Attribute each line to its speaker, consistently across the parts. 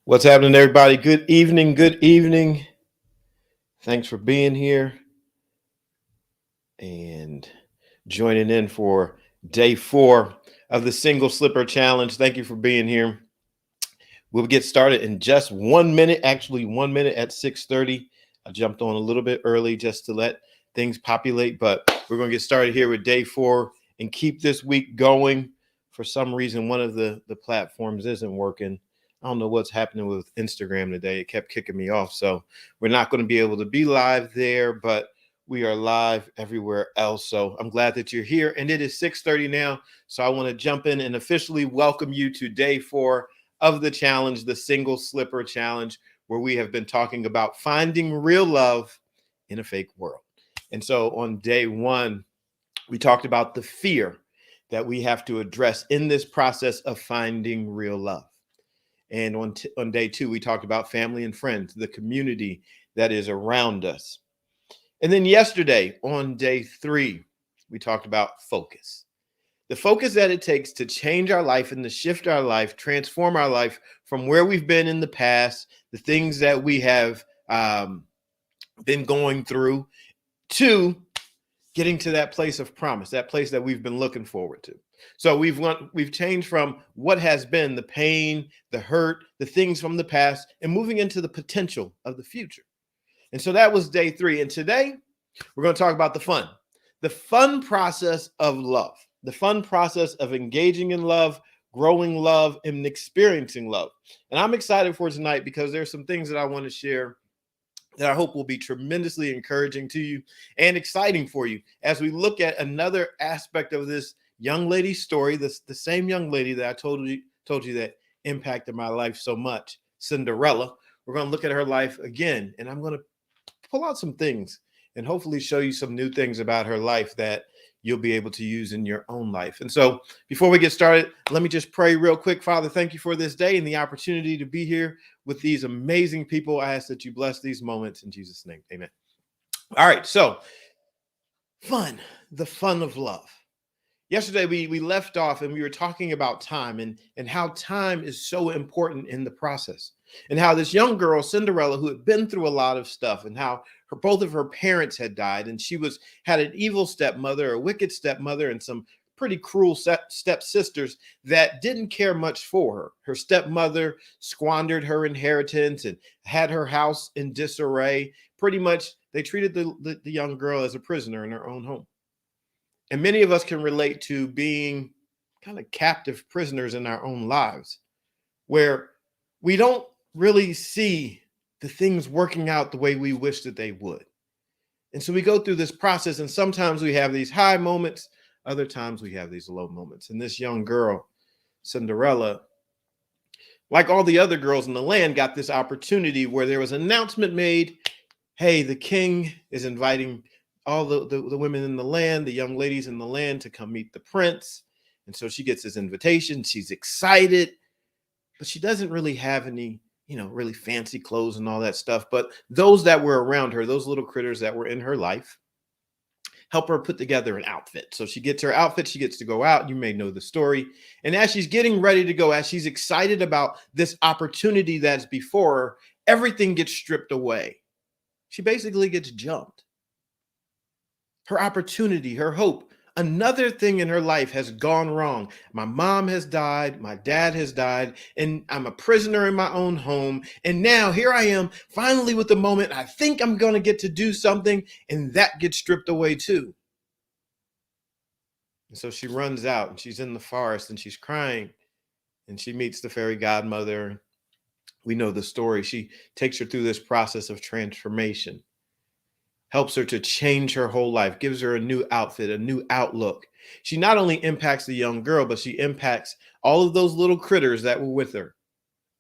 Speaker 1: What's happening, everybody? Good evening. Good evening. Thanks for being here and joining in for day 4 of the Single Slipper Challenge. Thank you for being here. We'll get started in just 1 minute, actually 1 minute at 6:30. I jumped on a little bit early just to let things populate, but we're going to get started here with day 4 and keep this week going. For some reason, one of the platforms isn't working. I don't know what's happening with Instagram today. It kept kicking me off. So we're not going to be able to be live there, but we are live everywhere else. So I'm glad that you're here. And it is 6:30 now. So I want to jump in and officially welcome you to day 4 of the challenge, the Single Slipper Challenge, where we have been talking about finding real love in a fake world. And so on day 1, we talked about the fear that we have to address in this process of finding real love. And on day 2, we talked about family and friends, the community that is around us. And then yesterday, on day 3, we talked about focus. The focus that it takes to change our life and to shift our life, transform our life from where we've been in the past, the things that we have been going through, to getting to that place of promise, that place that we've been looking forward to. So we've changed from what has been, the pain, the hurt, the things from the past, and moving into the potential of the future. And so that was day 3. And today we're going to talk about the fun process of love, the fun process of engaging in love, growing love, and experiencing love. And I'm excited for tonight because there's some things that I want to share that I hope will be tremendously encouraging to you and exciting for you as we look at another aspect of this young lady's story, the same young lady that I told you that impacted my life so much, Cinderella. We're going to look at her life again, and I'm going to pull out some things and hopefully show you some new things about her life that you'll be able to use in your own life. And so before we get started, let me just pray real quick. Father, thank you for this day and the opportunity to be here with these amazing people. I ask that you bless these moments in Jesus' name. Amen. All right. So the fun of love. Yesterday, we left off and we were talking about time and how time is so important in the process. And how this young girl, Cinderella, who had been through a lot of stuff, and how both of her parents had died, and she had an evil stepmother, a wicked stepmother, and some pretty cruel stepsisters that didn't care much for her. Her stepmother squandered her inheritance and had her house in disarray. Pretty much, they treated the young girl as a prisoner in her own home. And many of us can relate to being kind of captive prisoners in our own lives, where we don't really see the things working out the way we wish that they would. And so we go through this process, and sometimes we have these high moments, other times we have these low moments. And this young girl, Cinderella, like all the other girls in the land, got this opportunity where there was an announcement made. Hey, the king is inviting all the women in the land, the young ladies in the land, to come meet the prince. And so she gets this invitation. She's excited, but she doesn't really have any, really fancy clothes and all that stuff. But those that were around her, those little critters that were in her life, help her put together an outfit. So she gets her outfit, she gets to go out. You may know the story. And as she's getting ready to go, as she's excited about this opportunity that's before her, everything gets stripped away. She basically gets jumped. Her opportunity, her hope, another thing in her life has gone wrong. My mom has died, my dad has died, and I'm a prisoner in my own home. And now here I am, finally with the moment I think I'm going to get to do something, and that gets stripped away too. And so she runs out, and she's in the forest, and she's crying, and she meets the fairy godmother. We know the story. She takes her through this process of transformation, helps her to change her whole life, gives her a new outfit, a new outlook. She not only impacts the young girl, but she impacts all of those little critters that were with her.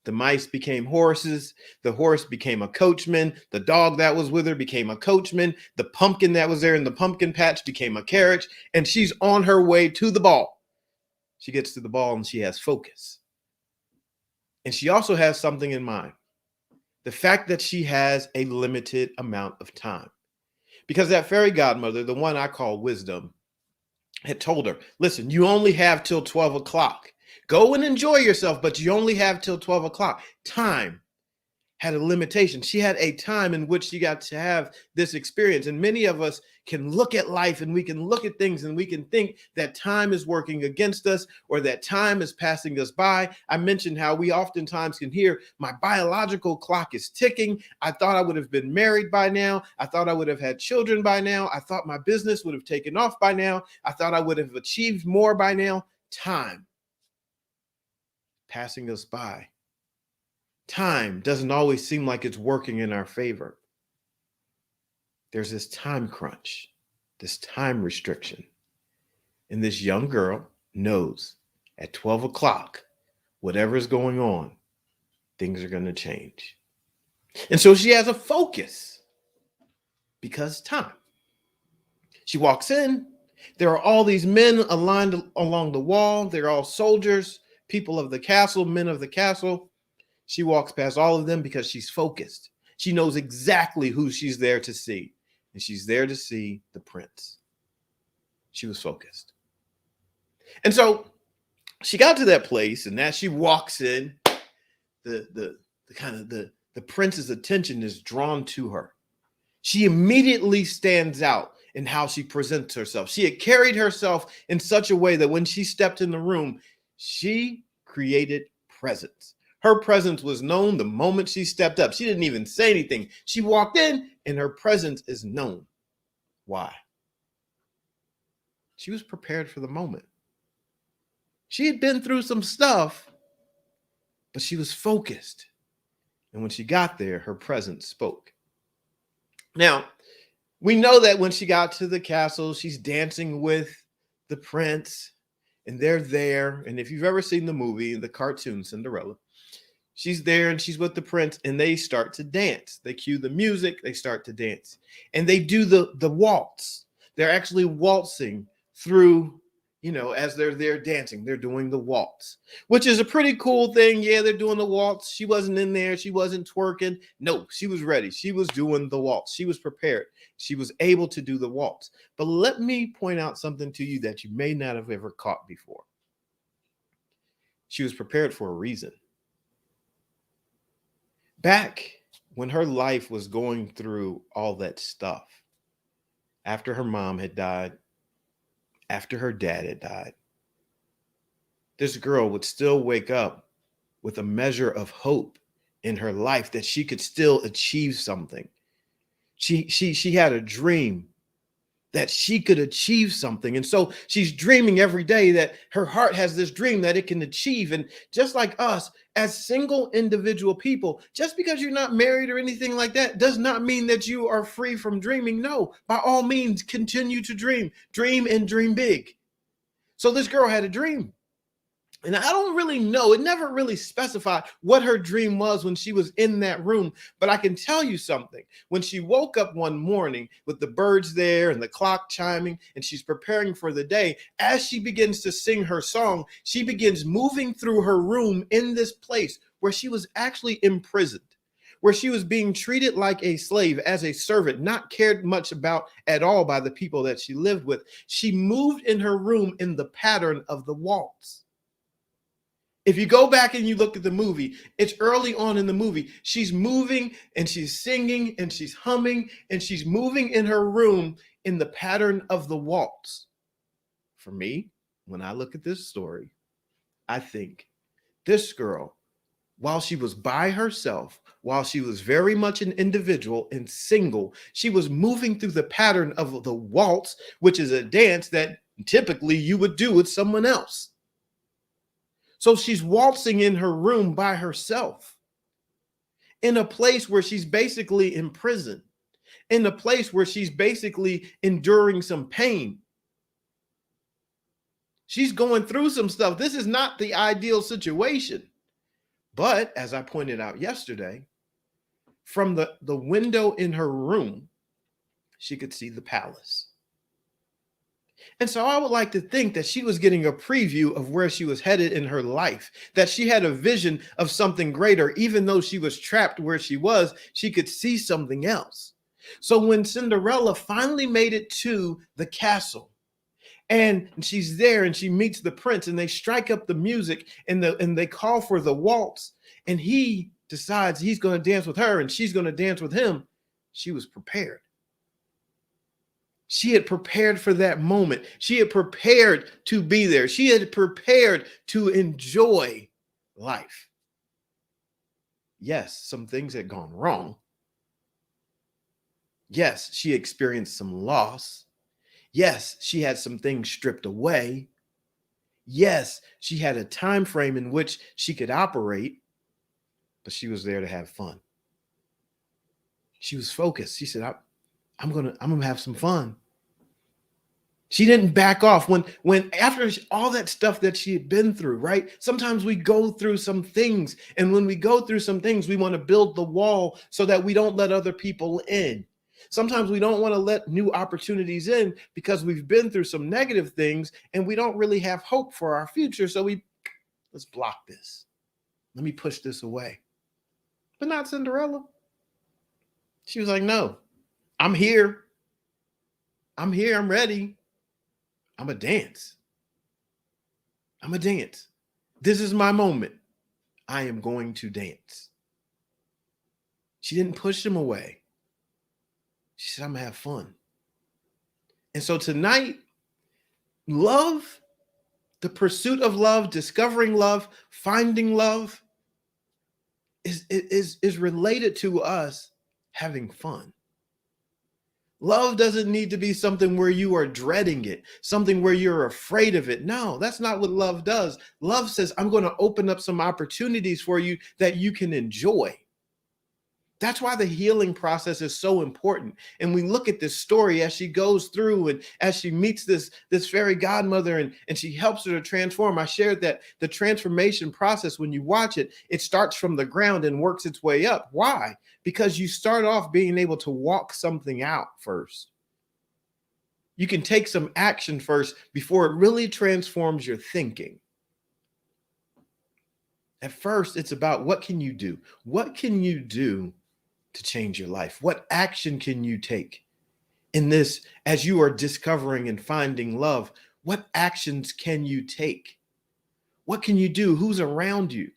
Speaker 1: The mice became horses. The horse became a coachman. The dog that was with her became a coachman. The pumpkin that was there in the pumpkin patch became a carriage. And she's on her way to the ball. She gets to the ball and she has focus. And she also has something in mind. The fact that she has a limited amount of time. Because that fairy godmother, the one I call Wisdom, had told her, listen, you only have till 12 o'clock. Go and enjoy yourself, but you only have till 12 o'clock. Time had a limitation. She had a time in which she got to have this experience. And many of us can look at life and we can look at things and we can think that time is working against us or that time is passing us by. I mentioned how we oftentimes can hear my biological clock is ticking. I thought I would have been married by now. I thought I would have had children by now. I thought my business would have taken off by now. I thought I would have achieved more by now. Time passing us by. Time doesn't always seem like it's working in our favor. There's this time crunch, this time restriction. And this young girl knows at 12 o'clock, whatever is going on, things are going to change. And so she has a focus because time. She walks in. There are all these men aligned along the wall. They're all soldiers, people of the castle, men of the castle. She walks past all of them because she's focused. She knows exactly who she's there to see. And she's there to see the prince. She was focused. And so she got to that place, and as she walks in, the prince's attention is drawn to her. She immediately stands out in how she presents herself. She had carried herself in such a way that when she stepped in the room, she created presence. Her presence was known the moment she stepped up. She didn't even say anything. She walked in and her presence is known. Why? She was prepared for the moment. She had been through some stuff, but she was focused. And when she got there, her presence spoke. Now, we know that when she got to the castle, she's dancing with the prince and they're there. And if you've ever seen the movie, the cartoon Cinderella, she's there and she's with the prince and they start to dance. They cue the music, they start to dance. And they do the waltz. They're actually waltzing through, as they're there dancing, they're doing the waltz, which is a pretty cool thing. Yeah, they're doing the waltz. She wasn't in there. She wasn't twerking. No, she was ready. She was doing the waltz. She was prepared. She was able to do the waltz. But let me point out something to you that you may not have ever caught before. She was prepared for a reason. Back when her life was going through all that stuff, after her mom had died, after her dad had died, this girl would still wake up with a measure of hope in her life that she could still achieve something. She had a dream that she could achieve something. And so she's dreaming every day that her heart has this dream that it can achieve. And just like us, as single individual people, just because you're not married or anything like that does not mean that you are free from dreaming. No, by all means, continue to dream and dream big. So this girl had a dream. And I don't really know. It never really specified what her dream was when she was in that room. But I can tell you something. When she woke up one morning with the birds there and the clock chiming and she's preparing for the day, as she begins to sing her song, she begins moving through her room in this place where she was actually imprisoned, where she was being treated like a slave, as a servant, not cared much about at all by the people that she lived with. She moved in her room in the pattern of the waltz. If you go back and you look at the movie, it's early on in the movie. She's moving and she's singing and she's humming and she's moving in her room in the pattern of the waltz. For me, when I look at this story, I think this girl, while she was by herself, while she was very much an individual and single, she was moving through the pattern of the waltz, which is a dance that typically you would do with someone else. So she's waltzing in her room by herself, in a place where she's basically in prison, in a place where she's basically enduring some pain. She's going through some stuff. This is not the ideal situation. But as I pointed out yesterday, from the window in her room, she could see the palace. And so I would like to think that she was getting a preview of where she was headed in her life, that she had a vision of something greater. Even though she was trapped where she was, she could see something else. So when Cinderella finally made it to the castle, And she's there and she meets the prince and they strike up the music and they call for the waltz. And he decides he's going to dance with her and she's going to dance with him. She was prepared. She had prepared for that moment. She had prepared to be there. She had prepared to enjoy life. Yes, some things had gone wrong. Yes, she experienced some loss. Yes, she had some things stripped away. Yes, she had a time frame in which she could operate, but she was there to have fun. She was focused. She said, I'm gonna have some fun. She didn't back off when after all that stuff that she had been through, right? Sometimes we go through some things, and when we go through some things, we want to build the wall so that we don't let other people in. Sometimes we don't want to let new opportunities in because we've been through some negative things and we don't really have hope for our future. So let's block this. Let me push this away. But not Cinderella. She was like, no, I'm here. I'm here. I'm ready. I'm a dance. I'm a dance. This is my moment. I am going to dance. She didn't push him away. She said, I'm going to have fun. And so tonight, love, the pursuit of love, discovering love, finding love is related to us having fun. Love doesn't need to be something where you are dreading it, something where you're afraid of it. No, that's not what love does. Love says, I'm going to open up some opportunities for you that you can enjoy. That's why the healing process is so important. And we look at this story as she goes through and as she meets this fairy godmother and she helps her to transform. I shared that the transformation process, when you watch it, it starts from the ground and works its way up. Why? Because you start off being able to walk something out first. You can take some action first before it really transforms your thinking. At first, it's about what can you do? What can you do to change your life? What action can you take in this as you are discovering and finding love? What actions can you take? What can you do? Who's around you?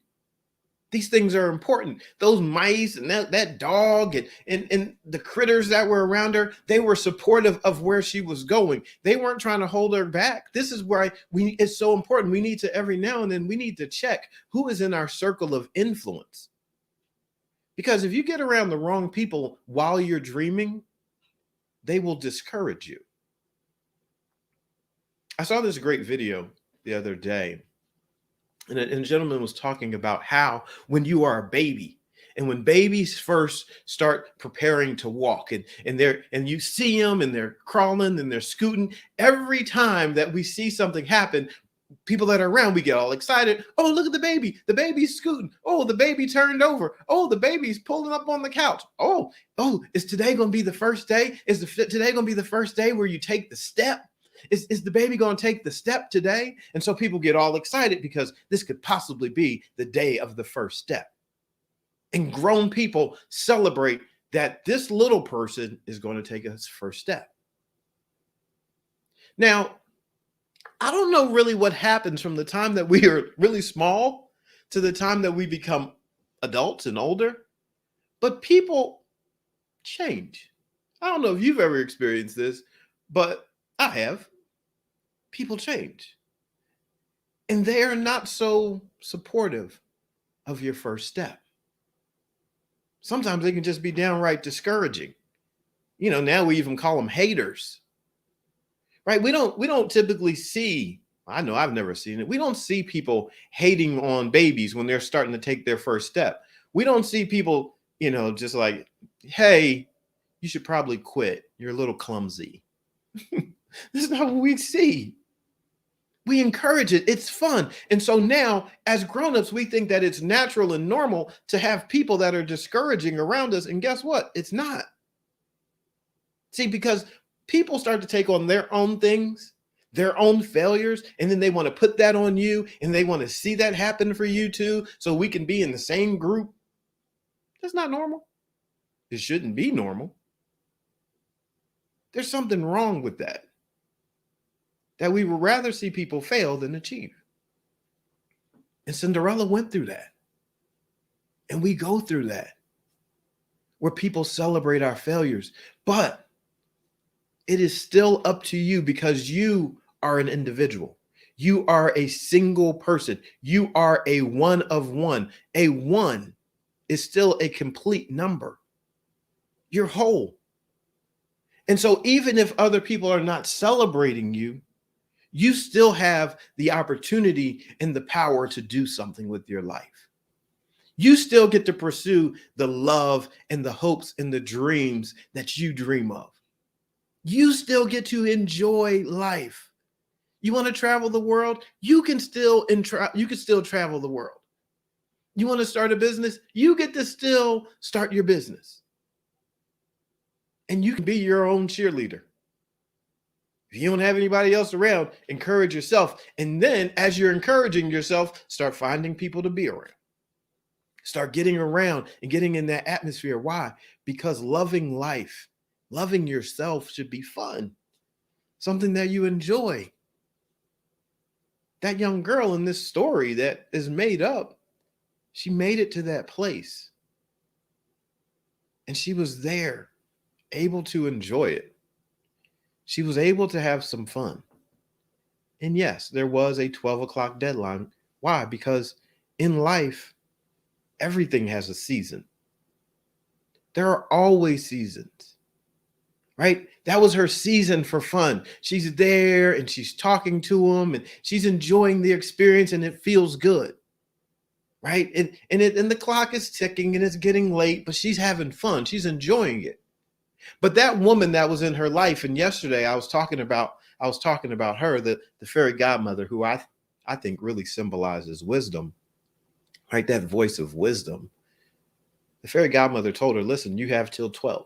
Speaker 1: These things are important. Those mice and that dog and the critters that were around her, they were supportive of where she was going. They weren't trying to hold her back. This is why it's so important. We need to every now and then, we need to check who is in our circle of influence. Because if you get around the wrong people while you're dreaming, they will discourage you. I saw this great video the other day, and a gentleman was talking about how when you are a baby, and when babies first start preparing to walk, and you see them and they're crawling and they're scooting, every time that we see something happen, people that are around, we get all excited. Oh, look at the baby. The baby's scooting. Oh, the baby turned over. Oh, the baby's pulling up on the couch. Oh, is today going to be the first day? Today going to be the first day where you take the step? Is the baby going to take the step today? And so people get all excited because this could possibly be the day of the first step. And grown people celebrate that this little person is going to take his first step. Now, I don't know really what happens from the time that we are really small to the time that we become adults and older, but people change. I don't know if you've ever experienced this, but I have. People change. And they are not so supportive of your first step. Sometimes they can just be downright discouraging. Now we even call them haters. Right? We don't typically see, I know I've never seen it. We don't see people hating on babies when they're starting to take their first step. We don't see people, just like, hey, you should probably quit. You're a little clumsy. This is not what we see. We encourage it. It's fun. And so now, as grown-ups, we think that it's natural and normal to have people that are discouraging around us. And guess what? It's not. See, because people start to take on their own things, their own failures, and then they want to put that on you, and they want to see that happen for you too, so we can be in the same group. That's not normal. It shouldn't be normal. There's something wrong with that. that we would rather see people fail than achieve. And Cinderella went through that. And we go through that, where people celebrate our failures. But it is still up to you, because you are an individual. You are a single person. You are a one of one. A one is still a complete number. You're whole. And so even if other people are not celebrating you, you still have the opportunity and the power to do something with your life. You still get to pursue the love and the hopes and the dreams that you dream of. You still get to enjoy life. You want to travel the world? You can still travel the world. You want to start a business? You get to still start your business. And you can be your own cheerleader. If you don't have anybody else around, encourage yourself. And then as you're encouraging yourself, start finding people to be around. Start getting around and getting in that atmosphere. Why? Because loving life, loving yourself should be fun. Something that you enjoy. That young girl in this story that is made up, she made it to that place. And she was there, able to enjoy it. She was able to have some fun. And yes, there was a 12 o'clock deadline. Why? Because in life, everything has a season. There are always seasons, right? That was her season for fun. She's there and she's talking to him and she's enjoying the experience, and it feels good, right? And the clock is ticking and it's getting late, but she's having fun. She's enjoying it. But that woman that was in her life, and yesterday I was talking about her, the fairy godmother, who I think really symbolizes wisdom, right? That voice of wisdom. The fairy godmother told her, listen, you have till 12.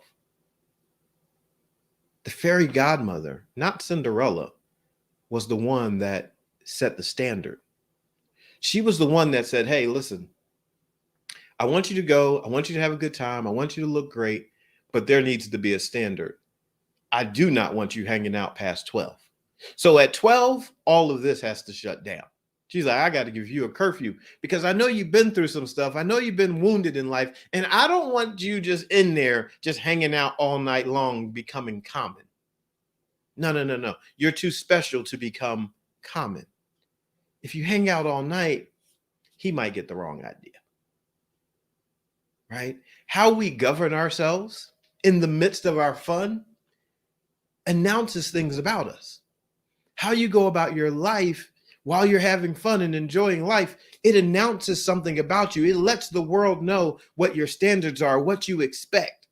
Speaker 1: The fairy godmother, not Cinderella, was the one that set the standard. She was the one that said, hey, listen, I want you to go. I want you to have a good time. I want you to look great, but there needs to be a standard. I do not want you hanging out past 12. So at 12, all of this has to shut down. She's like, I got to give you a curfew, because I know you've been through some stuff. I know you've been wounded in life, and I don't want you just in there, just hanging out all night long, becoming common. No. You're too special to become common. If you hang out all night, he might get the wrong idea, right? How we govern ourselves in the midst of our fun announces things about us. How you go about your life while you're having fun and enjoying life, it announces something about you. It lets the world know what your standards are, what you expect.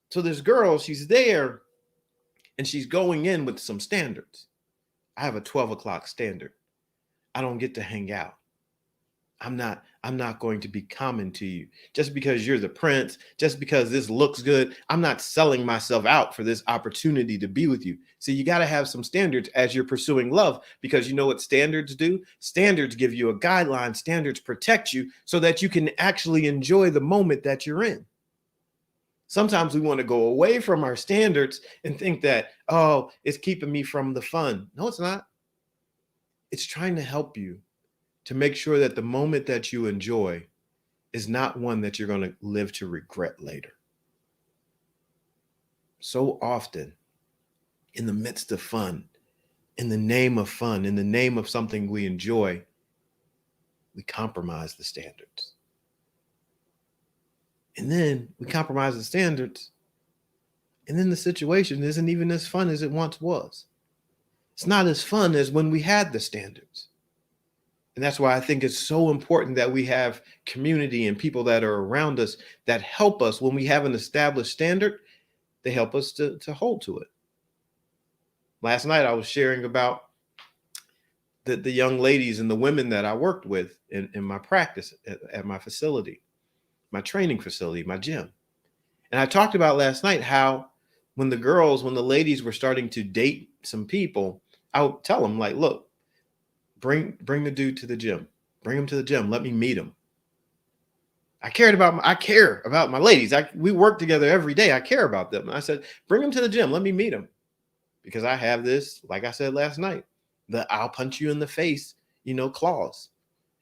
Speaker 1: So this girl, she's there and she's going in with some standards. I have a 12 o'clock standard. I don't get to hang out. I'm not going to be common to you. Just because you're the prince, just because this looks good, I'm not selling myself out for this opportunity to be with you. So you got to have some standards as you're pursuing love, because you know what standards do? Standards give you a guideline. Standards protect you so that you can actually enjoy the moment that you're in. Sometimes we want to go away from our standards and think that, oh, it's keeping me from the fun. No, it's not. It's trying to help you to make sure that the moment that you enjoy is not one that you're going to live to regret later. So often, in the midst of fun, in the name of fun, in the name of something we enjoy, we compromise the standards. And then we compromise the standards, and then the situation isn't even as fun as it once was. It's not as fun as when we had the standards. And that's why I think it's so important that we have community and people that are around us that help us when we have an established standard. They help us to hold to it. Last night, I was sharing about the young ladies and the women that I worked with in my practice at my facility, my training facility, my gym. And I talked about last night how when the ladies were starting to date some people, I would tell them, like, look, bring the dude to the gym. Bring him to the gym. Let me meet him. I care about my ladies. We work together every day. I care about them. And I said, bring him to the gym. Let me meet him. because I have this, like I said last night, the I'll punch you in the face, clause.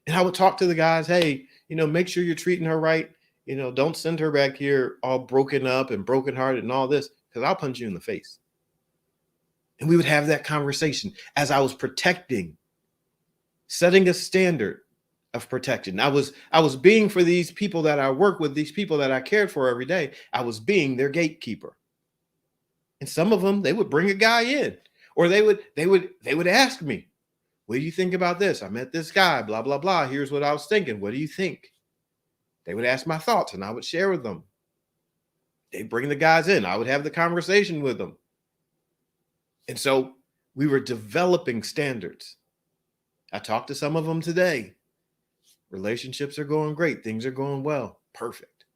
Speaker 1: And I would talk to the guys, hey, make sure you're treating her right. Don't send her back here all broken up and brokenhearted and all this, because I'll punch you in the face. And we would have that conversation as I was protecting, setting a standard of protection. I was being, for these people that I work with, these people that I cared for every day, I was being their gatekeeper. And some of them, they would bring a guy in, or they would ask me, what do you think about this? I met this guy, blah, blah, blah. Here's what I was thinking. What do you think? They would ask my thoughts and I would share with them. They'd bring the guys in. I would have the conversation with them. And so we were developing standards. I talked to some of them today. Relationships are going great. Things are going well. Perfect.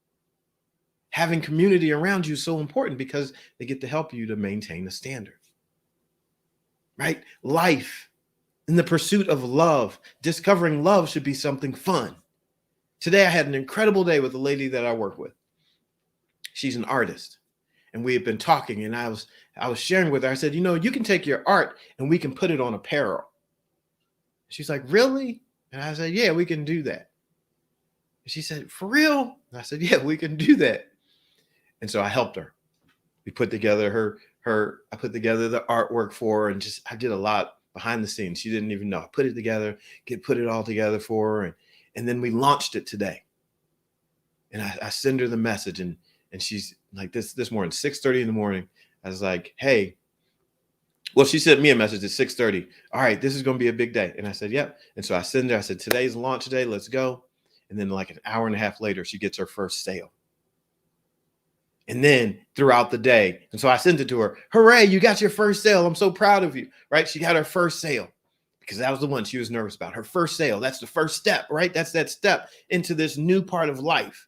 Speaker 1: Having community around you is so important because they get to help you to maintain the standard. Right? Life, in the pursuit of love, discovering love should be something fun. Today, I had an incredible day with a lady that I work with. She's an artist. And we had been talking, and I was sharing with her. I said, you can take your art and we can put it on apparel. She's like, really? And I said, yeah, we can do that. And she said, for real? And I said, yeah, we can do that. And so I helped her. We put together I put together the artwork for her, and I did a lot behind the scenes. She didn't even know. I put it together, put it all together for her. And then we launched it today. And I send her the message, and she's like, this morning, 6:30 in the morning. I was like, hey, well, she sent me a message at 6:30. All right, this is going to be a big day. And I said, yep. And so I send her, I said, today's launch day. Let's go. And then like an hour and a half later, she gets her first sale. And then throughout the day. And so I sent it to her. Hooray, you got your first sale. I'm so proud of you. Right? She got her first sale because that was the one she was nervous about. Her first sale. That's the first step, right? That's that step into this new part of life.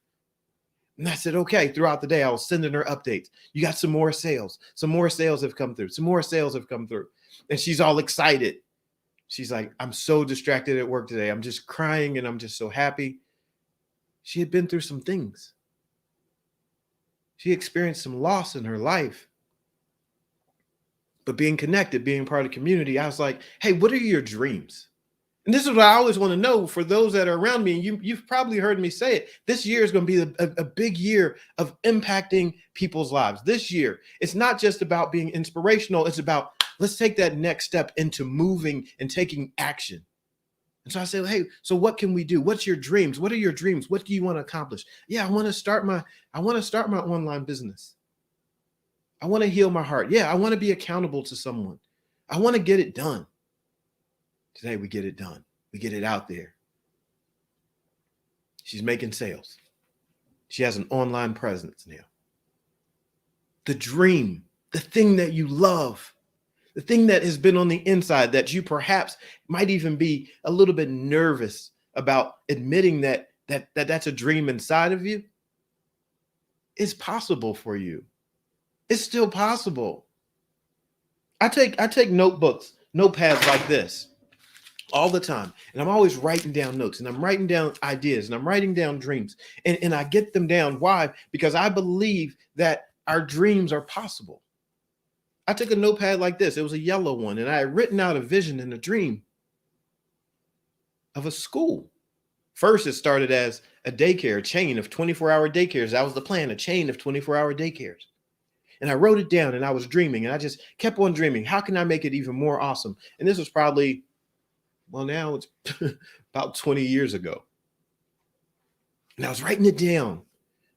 Speaker 1: And I said, okay, throughout the day, I was sending her updates. You got some more sales. Some more sales have come through. Some more sales have come through. And she's all excited. She's like, I'm so distracted at work today. I'm just crying and I'm just so happy. She had been through some things. She experienced some loss in her life. But being connected, being part of the community, I was like, hey, what are your dreams? And this is what I always want to know for those that are around me. And you've probably heard me say it. This year is going to be a big year of impacting people's lives. This year, it's not just about being inspirational. It's about, let's take that next step into moving and taking action. And so I said, hey, so what can we do? What's your dreams? What are your dreams? What do you want to accomplish? Yeah, I want to start my online business. I want to heal my heart. Yeah, I want to be accountable to someone. I want to get it done. Today, we get it done. We get it out there. She's making sales. She has an online presence now. The dream, the thing that you love, the thing that has been on the inside that you perhaps might even be a little bit nervous about admitting that's a dream inside of you, is possible for you. It's still possible. I take notebooks, notepads like this all the time. And I'm always writing down notes, and I'm writing down ideas, and I'm writing down dreams. And I get them down. Why? Because I believe that our dreams are possible. I took a notepad like this. It was a yellow one. And I had written out a vision and a dream of a school. First, it started as a daycare, a chain of 24-hour daycares. That was the plan, a chain of 24-hour daycares. And I wrote it down, and I was dreaming, and I just kept on dreaming. How can I make it even more awesome? And this was probably, well, now it's about 20 years ago. And I was writing it down,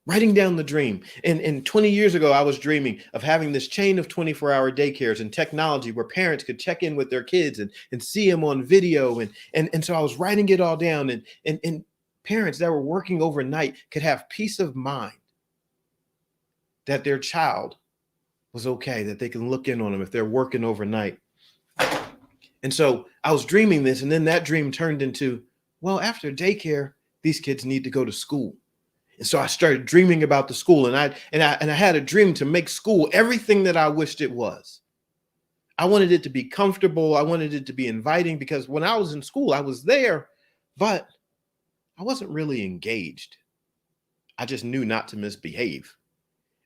Speaker 1: writing down the dream. And 20 years ago, I was dreaming of having this chain of 24-hour daycares and technology where parents could check in with their kids and see them on video. And so I was writing it all down. And parents that were working overnight could have peace of mind that their child was okay, that they can look in on them if they're working overnight. And so I was dreaming this, and then that dream turned into, well, after daycare, these kids need to go to school. And so I started dreaming about the school, and I had a dream to make school everything that I wished it was. I wanted it to be comfortable. I wanted it to be inviting, because when I was in school, I was there, but I wasn't really engaged. I just knew not to misbehave.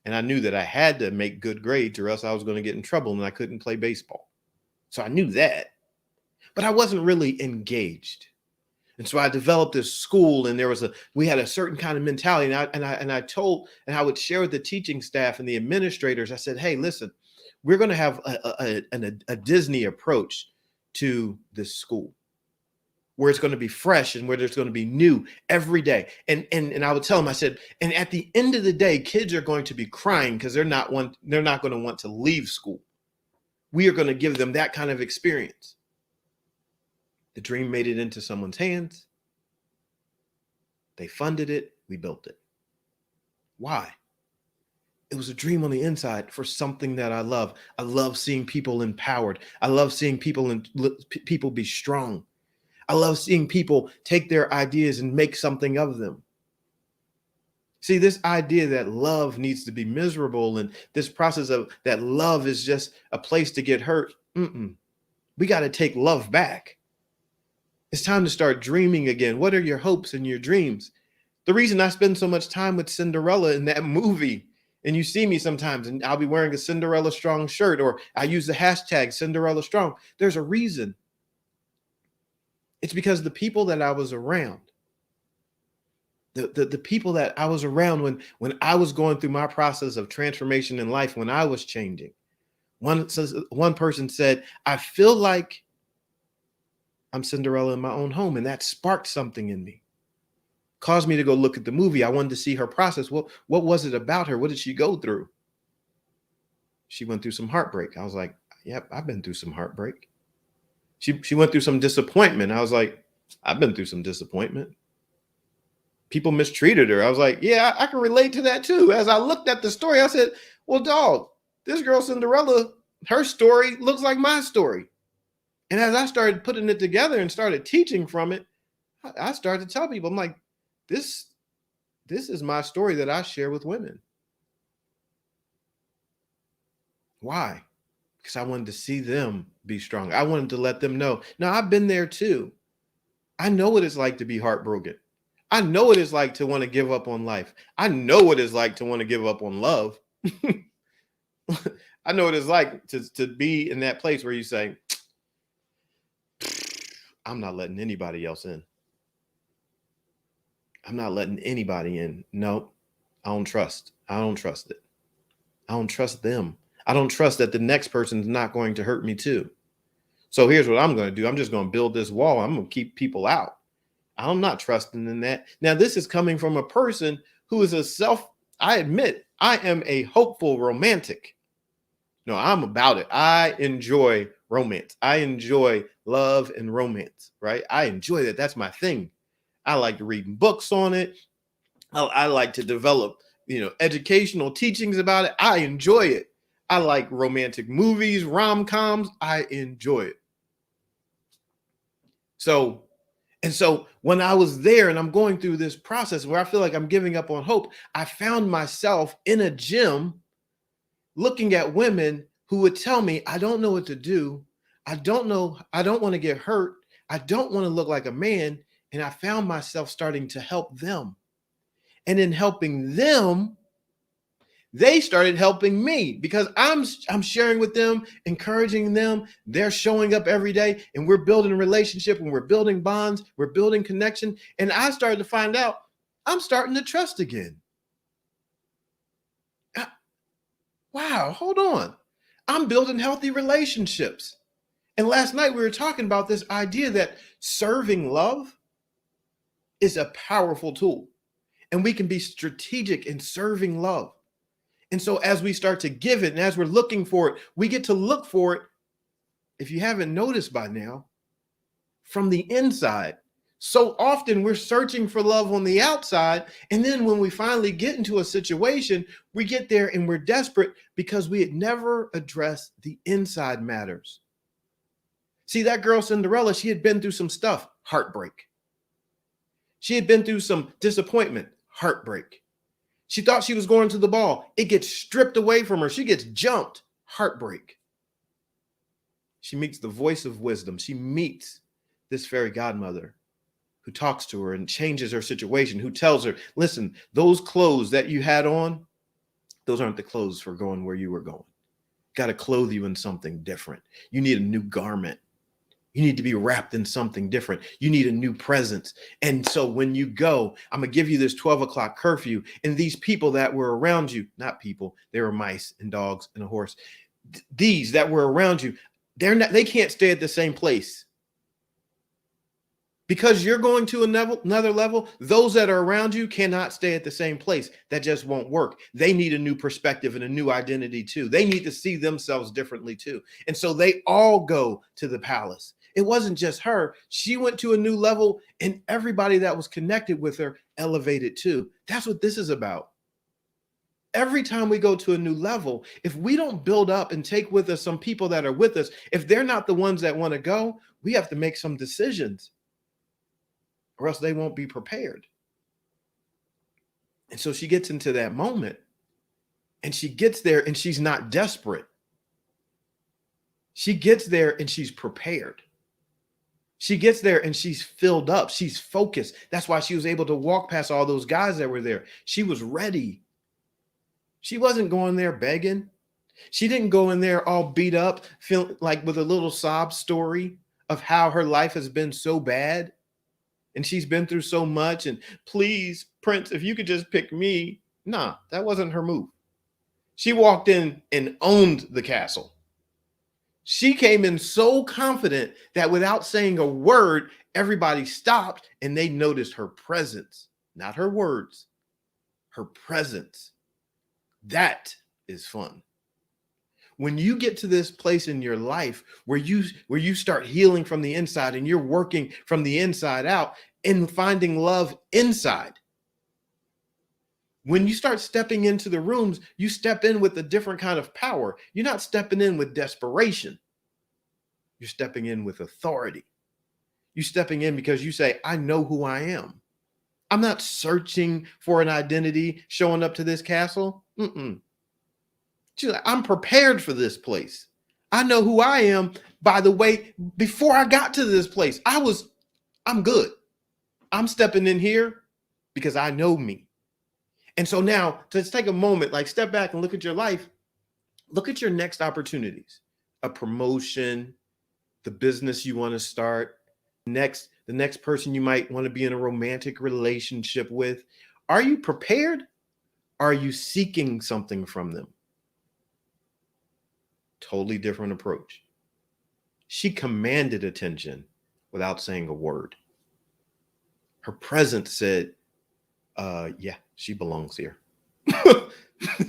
Speaker 1: And I knew that I had to make good grades or else I was going to get in trouble and I couldn't play baseball. So I knew that, but I wasn't really engaged. And so I developed this school, and we had a certain kind of mentality. And I would share with the teaching staff and the administrators. I said, hey, listen, we're going to have a Disney approach to this school, where it's going to be fresh and where there's going to be new every day. And I would tell them, I said, and at the end of the day, kids are going to be crying because they're not going to want to leave school. We are going to give them that kind of experience. The dream made it into someone's hands. They funded it. We built it. Why? It was a dream on the inside for something that I love. I love seeing people empowered. I love seeing people be strong. I love seeing people take their ideas and make something of them. See, this idea that love needs to be miserable and this process of that love is just a place to get hurt. We got to take love back. It's time to start dreaming again. What are your hopes and your dreams? The reason I spend so much time with Cinderella in that movie, and you see me sometimes, and I'll be wearing a Cinderella Strong shirt, or I use the hashtag Cinderella Strong. There's a reason. It's because the people that I was around, the people that I was around when I was going through my process of transformation in life, when I was changing, one person said, I feel like I'm Cinderella in my own home. And that sparked something in me, caused me to go look at the movie. I wanted to see her process. What was it about her? What did she go through? She went through some heartbreak. I was like, yep, I've been through some heartbreak. She went through some disappointment. I was like, I've been through some disappointment. People mistreated her. I was like, yeah, I can relate to that too. As I looked at the story, I said, well, dog, this girl Cinderella, her story looks like my story. And as I started putting it together and started teaching from it, I started to tell people, I'm like, this is my story that I share with women. Why? Because I wanted to see them be strong. I wanted to let them know. Now, I've been there too. I know what it's like to be heartbroken. I know what it's like to want to give up on life. I know what it's like to want to give up on love. I know what it's like to be in that place where you say, I'm not letting anybody else in. I'm not letting anybody in. No, I don't trust. I don't trust it. I don't trust them. I don't trust that the next person's not going to hurt me too. So here's what I'm going to do. I'm just going to build this wall. I'm going to keep people out. I'm not trusting in that. Now, this is coming from a person who is I admit, I am a hopeful romantic. No, I'm about it. I enjoy romance. I enjoy love and romance, right? I enjoy that. That's my thing. I like reading books on it. I like to develop, educational teachings about it. I enjoy it. I like romantic movies, rom-coms. I enjoy it. So when I was there and I'm going through this process where I feel like I'm giving up on hope, I found myself in a gym looking at women who would tell me, I don't know what to do. I don't know. I don't want to get hurt. I don't want to look like a man. And I found myself starting to help them. And in helping them, they started helping me because I'm sharing with them, encouraging them. They're showing up every day and we're building a relationship and we're building bonds. We're building connection. And I started to find out I'm starting to trust again. Wow, hold on. I'm building healthy relationships. And last night we were talking about this idea that serving love is a powerful tool. And we can be strategic in serving love. And so as we start to give it and as we're looking for it, we get to look for it, if you haven't noticed by now, from the inside. So often we're searching for love on the outside. And then when we finally get into a situation, we get there and we're desperate because we had never addressed the inside matters. See, that girl Cinderella, she had been through some stuff, heartbreak. She had been through some disappointment, heartbreak. She thought she was going to the ball. It gets stripped away from her. She gets jumped, heartbreak. She meets the voice of wisdom. She meets this fairy godmother who talks to her and changes her situation, who tells her, listen, those clothes that you had on, Those aren't the clothes for going where you were going. Got to clothe you in something different. You need a new garment. You need to be wrapped in something different. You need a new presence. And so when you go, I'm going to give you this 12 o'clock curfew. And these people that were around you, not people, they were mice and dogs and a horse. These that were around you, they can't stay at the same place. Because you're going to another level, those that are around you cannot stay at the same place. That just won't work. They need a new perspective and a new identity too. They need to see themselves differently too. And so they all go to the palace. It wasn't just her. She went to a new level and everybody that was connected with her elevated too. That's what this is about. Every time we go to a new level, if we don't build up and take with us some people that are with us, if they're not the ones that want to go, we have to make some decisions, or else they won't be prepared. And so she gets into that moment and she gets there and she's not desperate. She gets there and she's prepared. She gets there and she's filled up. She's focused. That's why she was able to walk past all those guys that were there. She was ready. She wasn't going there begging. She didn't go in there all beat up, feeling like with a little sob story of how her life has been so bad. And she's been through so much. And please, Prince, if you could just pick me. Nah, that wasn't her move. She walked in and owned the castle. She came in so confident that without saying a word, everybody stopped and they noticed her presence, not her words, her presence. That is fun. When you get to this place in your life where you start healing from the inside and you're working from the inside out and finding love inside. When you start stepping into the rooms, you step in with a different kind of power. You're not stepping in with desperation. You're stepping in with authority. You're stepping in because you say, I know who I am. I'm not searching for an identity showing up to this castle. She's like, I'm prepared for this place. I know who I am. By the way, before I got to this place, I'm good. I'm stepping in here because I know me. And so now let's take a moment, like step back and look at your life. Look at your next opportunities, a promotion, the business you want to start, the next person you might want to be in a romantic relationship with. Are you prepared? Are you seeking something from them? Totally different approach. She commanded attention without saying a word. Her presence said, yeah, she belongs here.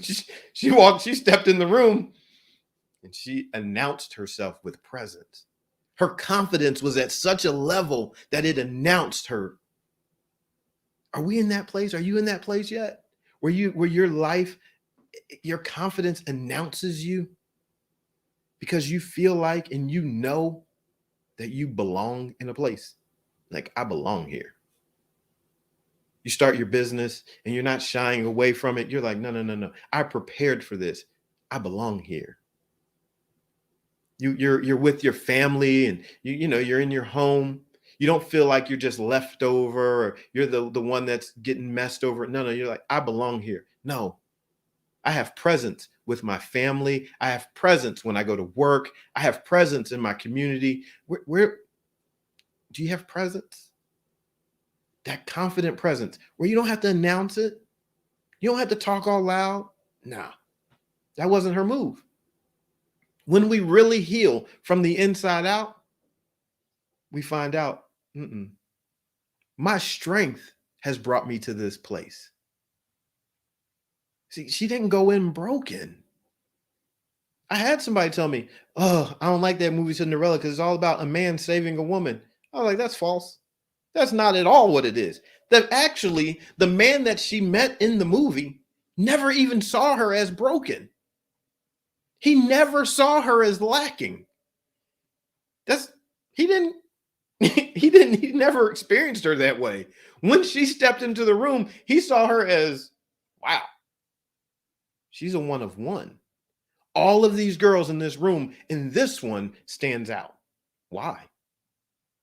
Speaker 1: She stepped in the room and she announced herself with presence. Her confidence was at such a level that it announced her. Are we in that place? Are you in that place yet? Where your life, your confidence announces you because you feel like and you know that you belong in a place. Like, I belong here. You start your business and you're not shying away from it. You're like, no. I prepared for this. I belong here. You're with your family and you're in your home. You don't feel like you're just left over or you're the one that's getting messed over. No, you're like, I belong here. No, I have presence with my family. I have presence when I go to work. I have presence in my community. Where do you have presence? That confident presence where you don't have to announce it. You don't have to talk all loud. Nah, that wasn't her move. When we really heal from the inside out, we find out, my strength has brought me to this place. See, she didn't go in broken. I had somebody tell me, oh, I don't like that movie Cinderella because it's all about a man saving a woman. I was like, that's false. That's not at all what it is. That actually, the man that she met in the movie never even saw her as broken. He never saw her as lacking. He never experienced her that way. When she stepped into the room, he saw her as, wow, she's a one of one. All of these girls in this room, and this one stands out. Why?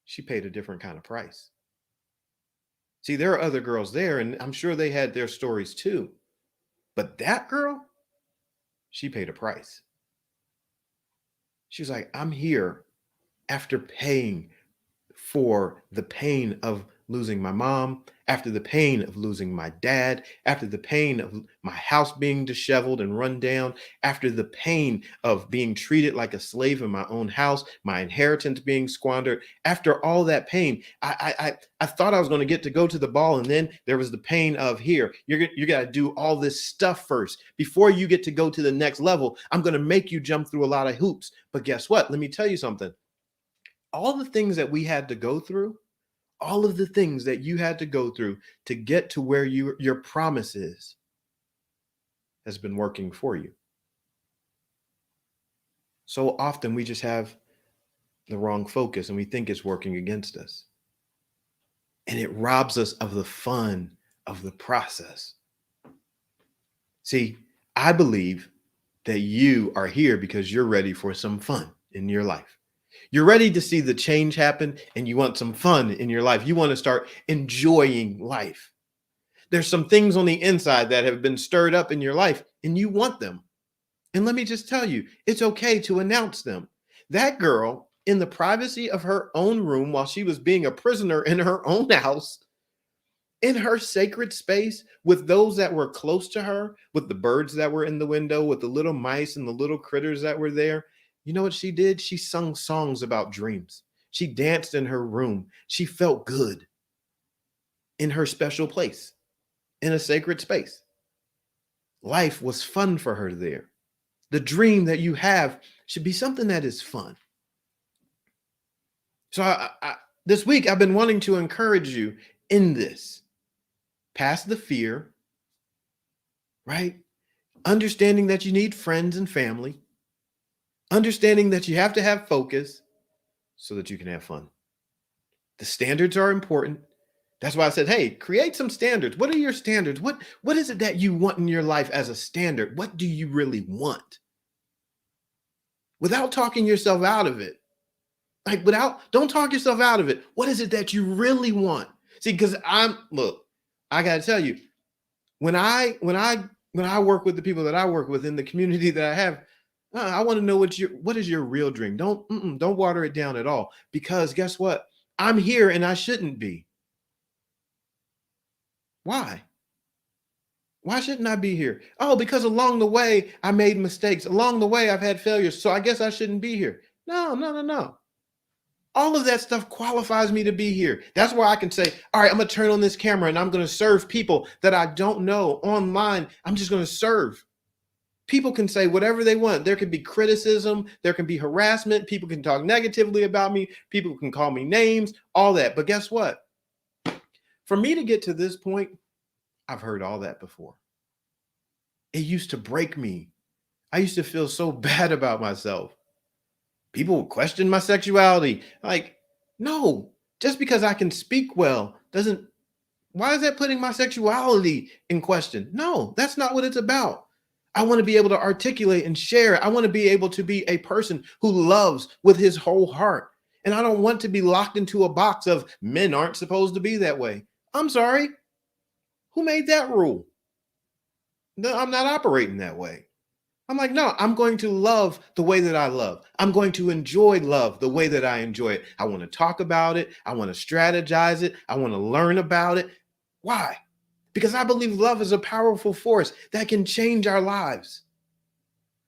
Speaker 1: She paid a different kind of price. See, there are other girls there, and I'm sure they had their stories too. But that girl, she paid a price. She was like, I'm here after paying for the pain of losing my mom, after the pain of losing my dad, after the pain of my house being disheveled and run down, after the pain of being treated like a slave in my own house, my inheritance being squandered, after all that pain, I thought I was going to get to go to the ball, and then there was the pain of here. You got to do all this stuff first before you get to go to the next level. I'm going to make you jump through a lot of hoops. But guess what? Let me tell you something. All the things that we had to go through, all of the things that you had to go through to get to where your promise is, has been working for you. So often we just have the wrong focus and we think it's working against us. And it robs us of the fun of the process. See, I believe that you are here because you're ready for some fun in your life. You're ready to see the change happen and you want some fun in your life. You want to start enjoying life. There's some things on the inside that have been stirred up in your life and you want them. And let me just tell you, it's okay to announce them. That girl, in the privacy of her own room while she was being a prisoner in her own house, in her sacred space with those that were close to her, with the birds that were in the window, with the little mice and the little critters that were there, you know what she did? She sung songs about dreams. She danced in her room. She felt good in her special place, in a sacred space. Life was fun for her there. The dream that you have should be something that is fun. So this week, I've been wanting to encourage you in this. Past the fear, right? Understanding that you need friends and family. Understanding that you have to have focus so that you can have fun. The standards are important. That's why I said, hey, create some standards. What are your standards? What is it that you want in your life as a standard? What do you really want? Without talking yourself out of it. Don't talk yourself out of it. What is it that you really want? See, because I got to tell you, when I work with the people that I work with in the community that I have, I want to know what is your real dream. Don't water it down at all, because guess what? I'm here and I shouldn't be. Why? Why shouldn't I be here? Oh, because along the way I made mistakes. Along the way I've had failures, so I guess I shouldn't be here. No. All of that stuff qualifies me to be here. That's why I can say, all right, I'm going to turn on this camera and I'm going to serve people that I don't know online. I'm just going to serve. People can say whatever they want. There can be criticism. There can be harassment. People can talk negatively about me. People can call me names, all that. But guess what? For me to get to this point, I've heard all that before. It used to break me. I used to feel so bad about myself. People would question my sexuality. Like, no, just because I can speak well why is that putting my sexuality in question? No, that's not what it's about. I want to be able to articulate and share. I want to be able to be a person who loves with his whole heart. And I don't want to be locked into a box of men aren't supposed to be that way. I'm sorry. Who made that rule? No, I'm not operating that way. I'm like, no, I'm going to love the way that I love. I'm going to enjoy love the way that I enjoy it. I want to talk about it. I want to strategize it. I want to learn about it. Why? Because I believe love is a powerful force that can change our lives.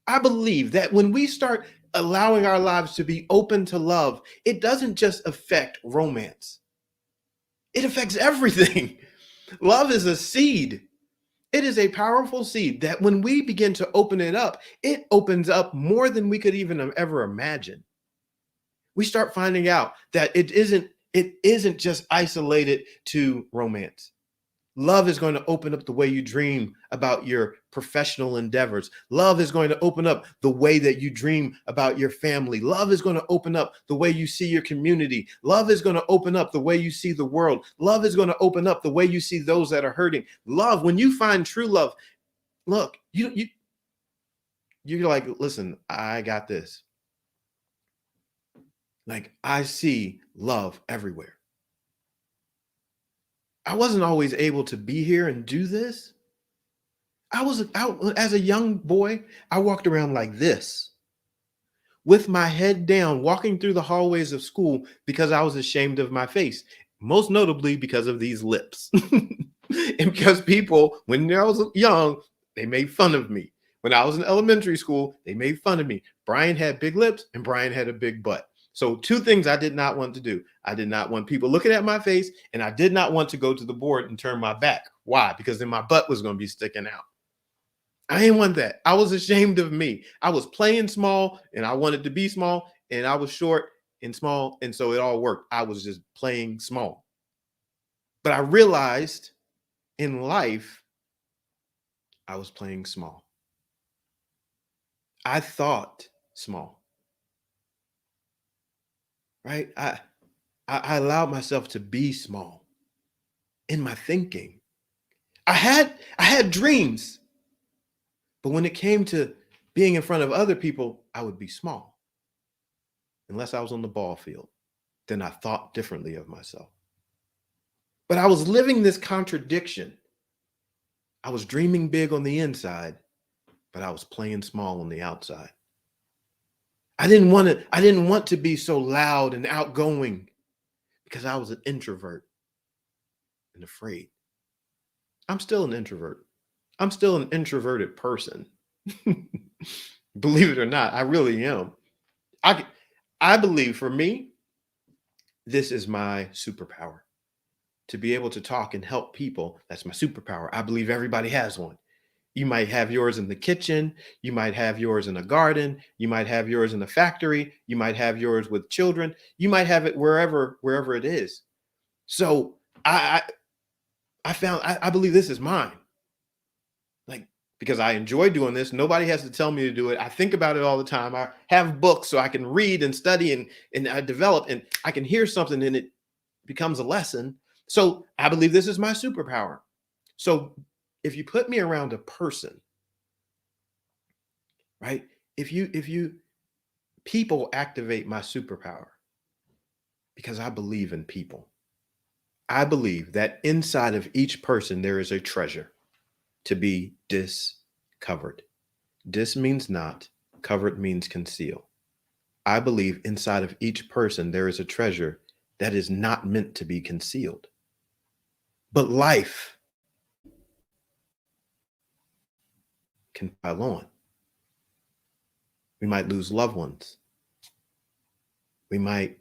Speaker 1: I believe that when we start allowing our lives to be open to love, it doesn't just affect romance. It affects everything. Love is a seed. It is a powerful seed that when we begin to open it opens up more than we could even ever imagine. We start finding out that it isn't just isolated to romance. Love is going to open up the way you dream about your professional endeavors. Love is going to open up the way that you dream about your family. Love is going to open up the way you see your community. Love is going to open up the way you see the world. Love is going to open up the way you see those that are hurting. Love, when you find true love, look, you're like, listen, I got this. Like, I see love everywhere. I wasn't always able to be here and do this. As a young boy, I walked around like this with my head down, walking through the hallways of school because I was ashamed of my face, most notably because of these lips. And because people, when I was young, they made fun of me. When I was in elementary school, they made fun of me. Brian had big lips and Brian had a big butt. So, two things I did not want to do. I did not want people looking at my face, and I did not want to go to the board and turn my back. Why? Because then my butt was going to be sticking out. I didn't want that. I was ashamed of me. I was playing small and I wanted to be small, and I was short and small. And so it all worked. I was just playing small. But I realized in life, I was playing small. I thought small, right? I allowed myself to be small in my thinking. I had dreams, but when it came to being in front of other people, I would be small. Unless I was on the ball field, then I thought differently of myself. But I was living this contradiction. I was dreaming big on the inside, but I was playing small on the outside. I didn't want to be so loud and outgoing because I was an introvert and afraid. I'm still an introvert. I'm still an introverted person. Believe it or not, I really am. I believe for me, this is my superpower. To be able to talk and help people, that's my superpower. I believe everybody has one. You might have yours in the kitchen. You might have yours in a garden. You might have yours in a factory. You might have yours with children. You might have it wherever it is. So I believe this is mine. Like, because I enjoy doing this. Nobody has to tell me to do it. I think about it all the time. I have books so I can read and study and I develop, and I can hear something and it becomes a lesson. So I believe this is my superpower. So if you put me around a person, right? If you people activate my superpower because I believe in people. I believe that inside of each person there is a treasure to be discovered. Dis means not, covered means conceal. I believe inside of each person there is a treasure that is not meant to be concealed. But life can pile on. We might lose loved ones. We might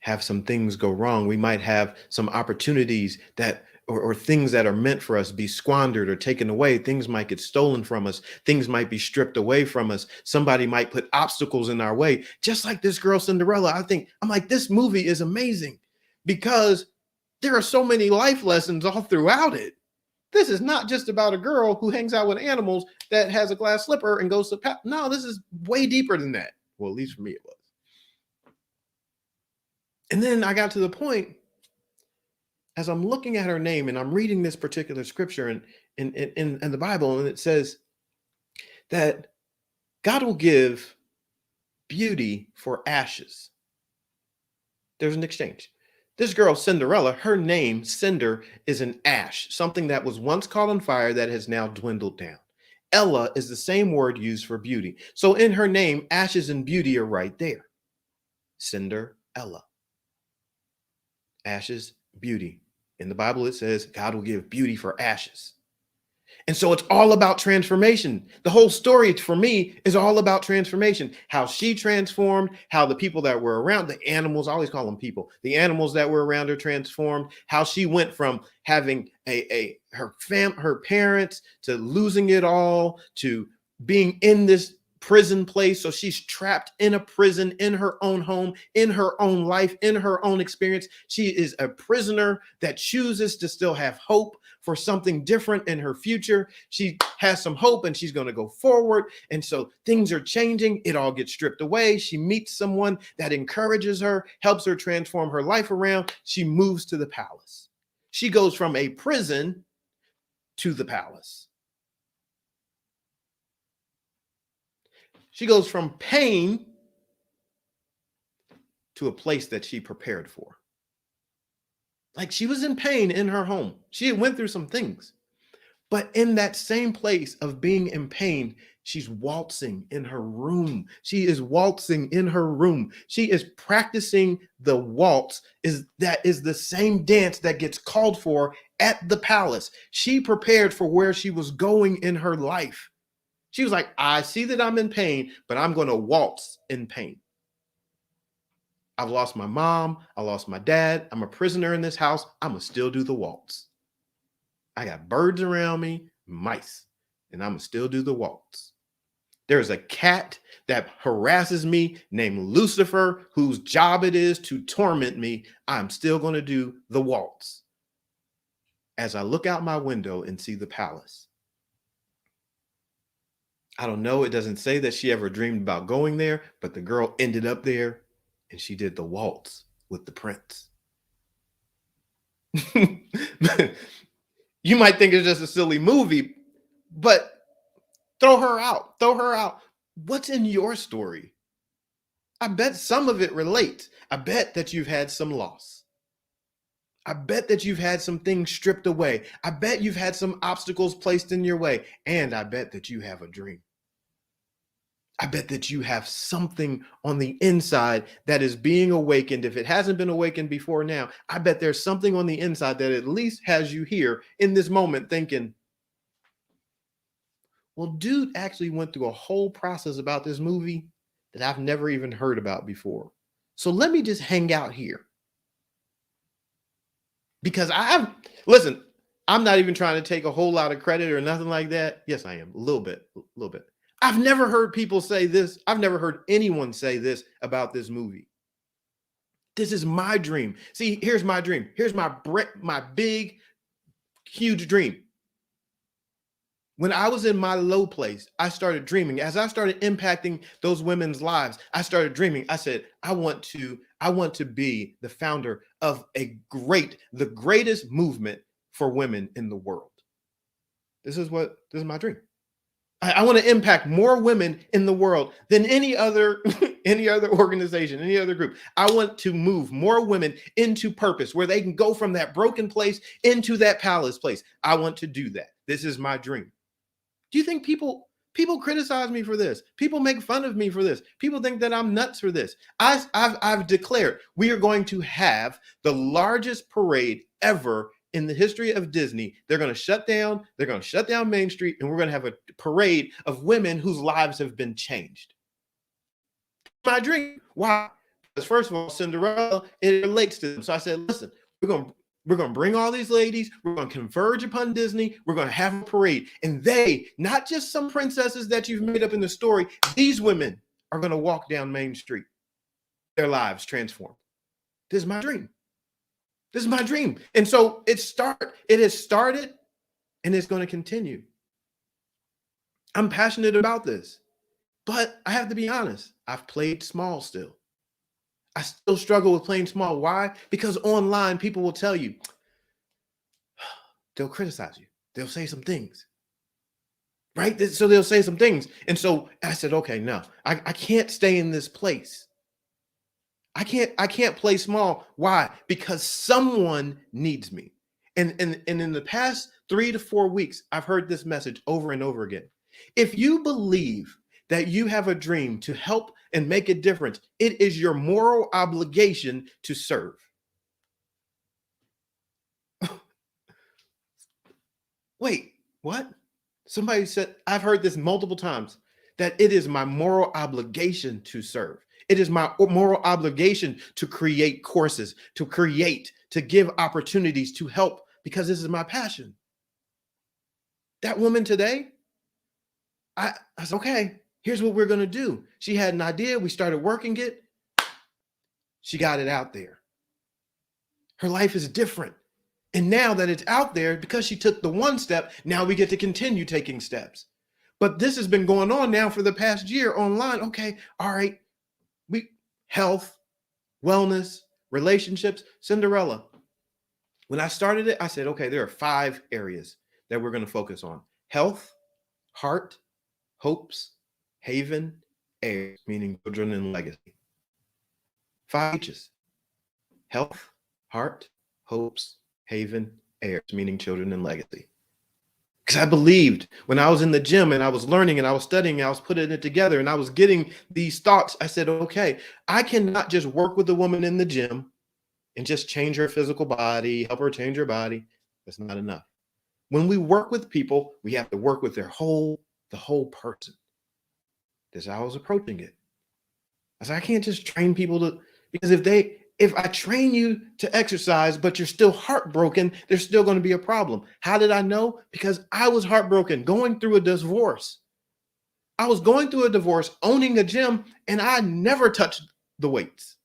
Speaker 1: have some things go wrong. We might have some opportunities that or things that are meant for us be squandered or taken away. Things might get stolen from us. Things might be stripped away from us. Somebody might put obstacles in our way, just like this girl Cinderella. I'm like, this movie is amazing because there are so many life lessons all throughout it. This is not just about a girl who hangs out with animals that has a glass slipper and goes to no, this is way deeper than that. Well, at least for me it was. And then I got to the point as I'm looking at her name and I'm reading this particular scripture in the Bible, and it says that God will give beauty for ashes. There's an exchange. This girl, Cinderella, her name, Cinder, is an ash, something that was once caught on fire that has now dwindled down. Ella is the same word used for beauty. So in her name, ashes and beauty are right there. Cinderella. Ashes, beauty. In the Bible, it says God will give beauty for ashes. And so it's all about transformation. The whole story for me is all about transformation. How she transformed, how the people that were around, the animals, I always call them people, the animals that were around her transformed, how she went from having her parents to losing it all to being in this prison place. So she's trapped in a prison, in her own home, in her own life, in her own experience. She is a prisoner that chooses to still have hope for something different in her future. She has some hope and she's going to go forward. And so things are changing. It all gets stripped away. She meets someone that encourages her, helps her transform her life around. She moves to the palace. She goes from a prison to the palace. She goes from pain to a place that she prepared for. Like, she was in pain in her home. She went through some things, But in that same place of being in pain, she's waltzing in her room. She is waltzing in her room. She is practicing the waltz. That is the same dance that gets called for at the palace. She prepared for where she was going in her life. She was like, I see that I'm in pain, but I'm going to waltz in pain. I've lost my mom. I lost my dad. I'm a prisoner in this house. I'm going to still do the waltz. I got birds around me, mice, and I'm going to still do the waltz. There's a cat that harasses me named Lucifer, whose job it is to torment me. I'm still going to do the waltz. As I look out my window and see the palace, I don't know. It doesn't say that she ever dreamed about going there, but the girl ended up there and she did the waltz with the prince. You might think it's just a silly movie, but throw her out. Throw her out. What's in your story? I bet some of it relates. I bet that you've had some loss. I bet that you've had some things stripped away. I bet you've had some obstacles placed in your way. And I bet that you have a dream. I bet that you have something on the inside that is being awakened. If it hasn't been awakened before now, I bet there's something on the inside that at least has you here in this moment thinking, well, dude actually went through a whole process about this movie that I've never even heard about before. So let me just hang out here. Because listen, I'm not even trying to take a whole lot of credit or nothing like that. Yes, I am. A little bit. I've never heard people say this. I've never heard anyone say this about this movie. This is my dream. See, here's my dream. Here's my big, huge dream. When I was in my low place, I started dreaming. As I started impacting those women's lives, I started dreaming. I said, I want to be the founder of the greatest movement for women in the world. This is my dream. I want to impact more women in the world than any other organization, any other group. I want to move more women into purpose where they can go from that broken place into that palace place. I want to do that. This is my dream. Do you think people criticize me for this? People make fun of me for this. People think that I'm nuts for this. I've declared we are going to have the largest parade ever in the history of Disney. They're going to shut down Main Street, and we're going to have a parade of women whose lives have been changed. My dream. Why? Because first of all, Cinderella, it relates to them. So I said, listen, we're going to bring all these ladies. We're going to converge upon Disney. We're going to have a parade. And they, not just some princesses that you've made up in the story, these women are going to walk down Main Street. Their lives transformed. This is my dream. This is my dream. And so it has started and it's going to continue. I'm passionate about this, but I have to be honest. I've played small still. I still struggle with playing small. Why? Because online people will tell you, they'll criticize you. They'll say some things, right? So they'll say some things. And so I said, okay, no, I can't stay in this place. I can't play small. Why? Because someone needs me. And in the past 3 to 4 weeks, I've heard this message over and over again. If you believe that you have a dream to help and make a difference, it is your moral obligation to serve. Wait, what? Somebody said, I've heard this multiple times, that it is my moral obligation to serve. It is my moral obligation to create courses, to give opportunities, to help, because this is my passion. That woman today, I said, okay, here's what we're going to do. She had an idea. We started working it. She got it out there. Her life is different. And now that it's out there, because she took the one step, now we get to continue taking steps. But this has been going on now for the past year online. Okay, all right. Health, wellness, relationships, Cinderella. When I started it, I said, okay, there are 5 areas that we're going to focus on. Health, heart, hopes, haven, heirs, meaning children and legacy. 5 H's. Health, heart, hopes, haven, heirs, meaning children and legacy. because I believed when I was in the gym and I was learning and I was studying, I was putting it together and I was getting these thoughts. I said, okay, I cannot just work with the woman in the gym and just change her physical body, help her change her body. That's not enough. When we work with people, we have to work with the whole person. That's how I was approaching it. I said, I can't just train people to, because if I train you to exercise, but you're still heartbroken, there's still going to be a problem. How did I know? Because I was heartbroken, going through a divorce. I was going through a divorce, owning a gym, and I never touched the weights.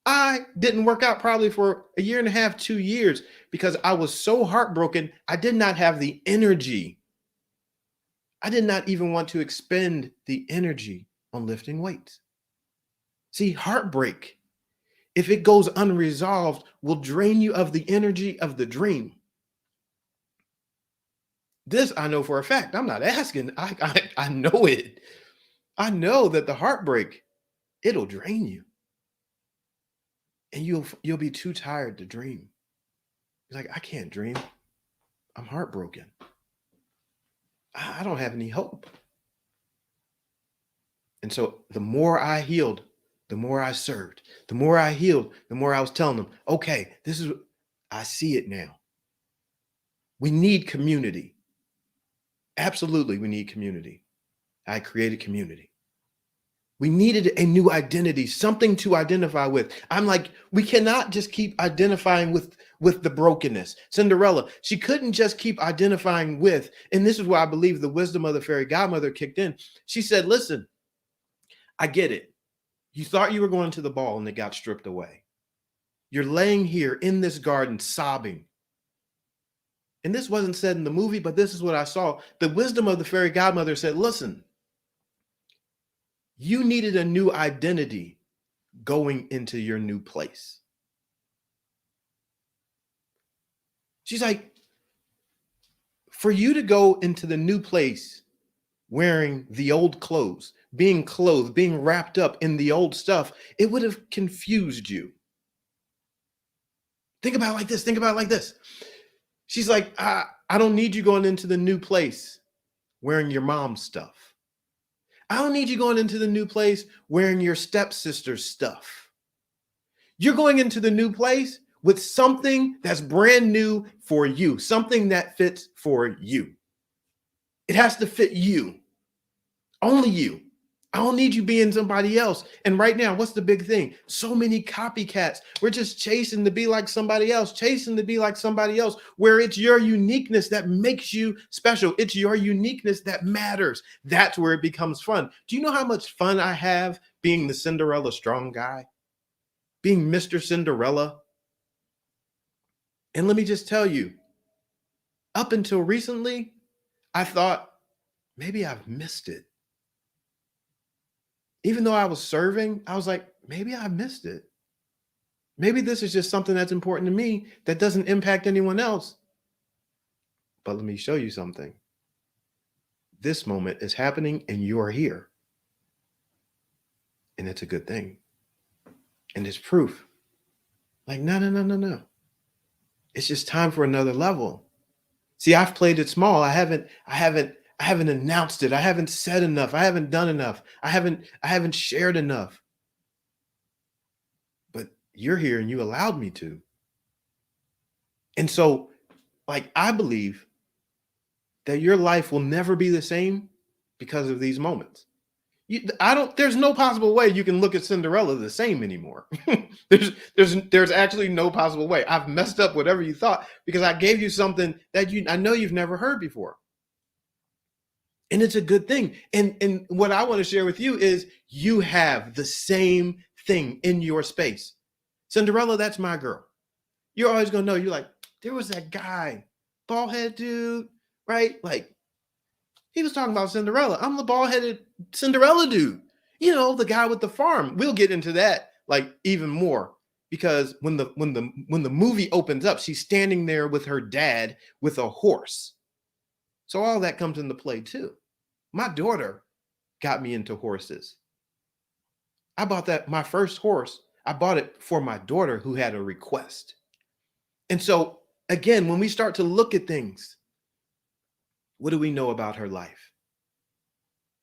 Speaker 1: I didn't work out probably for a year and a half, 2 years, because I was so heartbroken. I did not have the energy. I did not even want to expend the energy on lifting weights. See, heartbreak, if it goes unresolved, will drain you of the energy of the dream. This I know for a fact. I'm not asking. I know it. I know that the heartbreak, it'll drain you. And you'll be too tired to dream. You're like, I can't dream. I'm heartbroken. I don't have any hope. And so the more I healed, the more I served. The more I healed, the more I was telling them, okay, I see it now. We need community. Absolutely, we need community. I created community. We needed a new identity, something to identify with. I'm like, we cannot just keep identifying with the brokenness. Cinderella, she couldn't just keep identifying with, and this is where I believe the wisdom of the fairy godmother kicked in. She said, listen, I get it. You thought you were going to the ball and it got stripped away. You're laying here in this garden sobbing. And this wasn't said in the movie, but this is what I saw. The wisdom of the fairy godmother said, listen, you needed a new identity going into your new place. She's like, for you to go into the new place wearing the old clothes, being clothed, being wrapped up in the old stuff, it would have confused you. Think about it like this. Think about it like this. She's like, I don't need you going into the new place wearing your mom's stuff. I don't need you going into the new place wearing your stepsister's stuff. You're going into the new place with something that's brand new for you, something that fits for you. It has to fit you, only you. I don't need you being somebody else. And right now, what's the big thing? So many copycats. We're just chasing to be like somebody else, where it's your uniqueness that makes you special. It's your uniqueness that matters. That's where it becomes fun. Do you know how much fun I have being the Cinderella strong guy? Being Mr. Cinderella? And let me just tell you, up until recently, I thought maybe I've missed it. Even though I was serving, I was like, maybe I missed it. Maybe this is just something that's important to me that doesn't impact anyone else. But let me show you something. This moment is happening and you're here. And it's a good thing. And it's proof. Like, no. It's just time for another level. See, I've played it small. I haven't announced it. I haven't said enough. I haven't done enough. I haven't shared enough. But you're here and you allowed me to. And so, like, I believe that your life will never be the same because of these moments. There's no possible way you can look at Cinderella the same anymore. there's actually no possible way. I've messed up whatever you thought because I gave you something that I know you've never heard before. And it's a good thing. And what I want to share with you is you have the same thing in your space. Cinderella, that's my girl. You're always going to know. You're like, there was that guy, bald head dude, right? Like, he was talking about Cinderella. I'm the bald-headed Cinderella dude. You know, the guy with the farm. We'll get into that like even more because when the movie opens up, she's standing there with her dad with a horse. So all that comes into play too. My daughter got me into horses. I bought my first horse. I bought it for my daughter who had a request. And so again, when we start to look at things, What do we know about her life?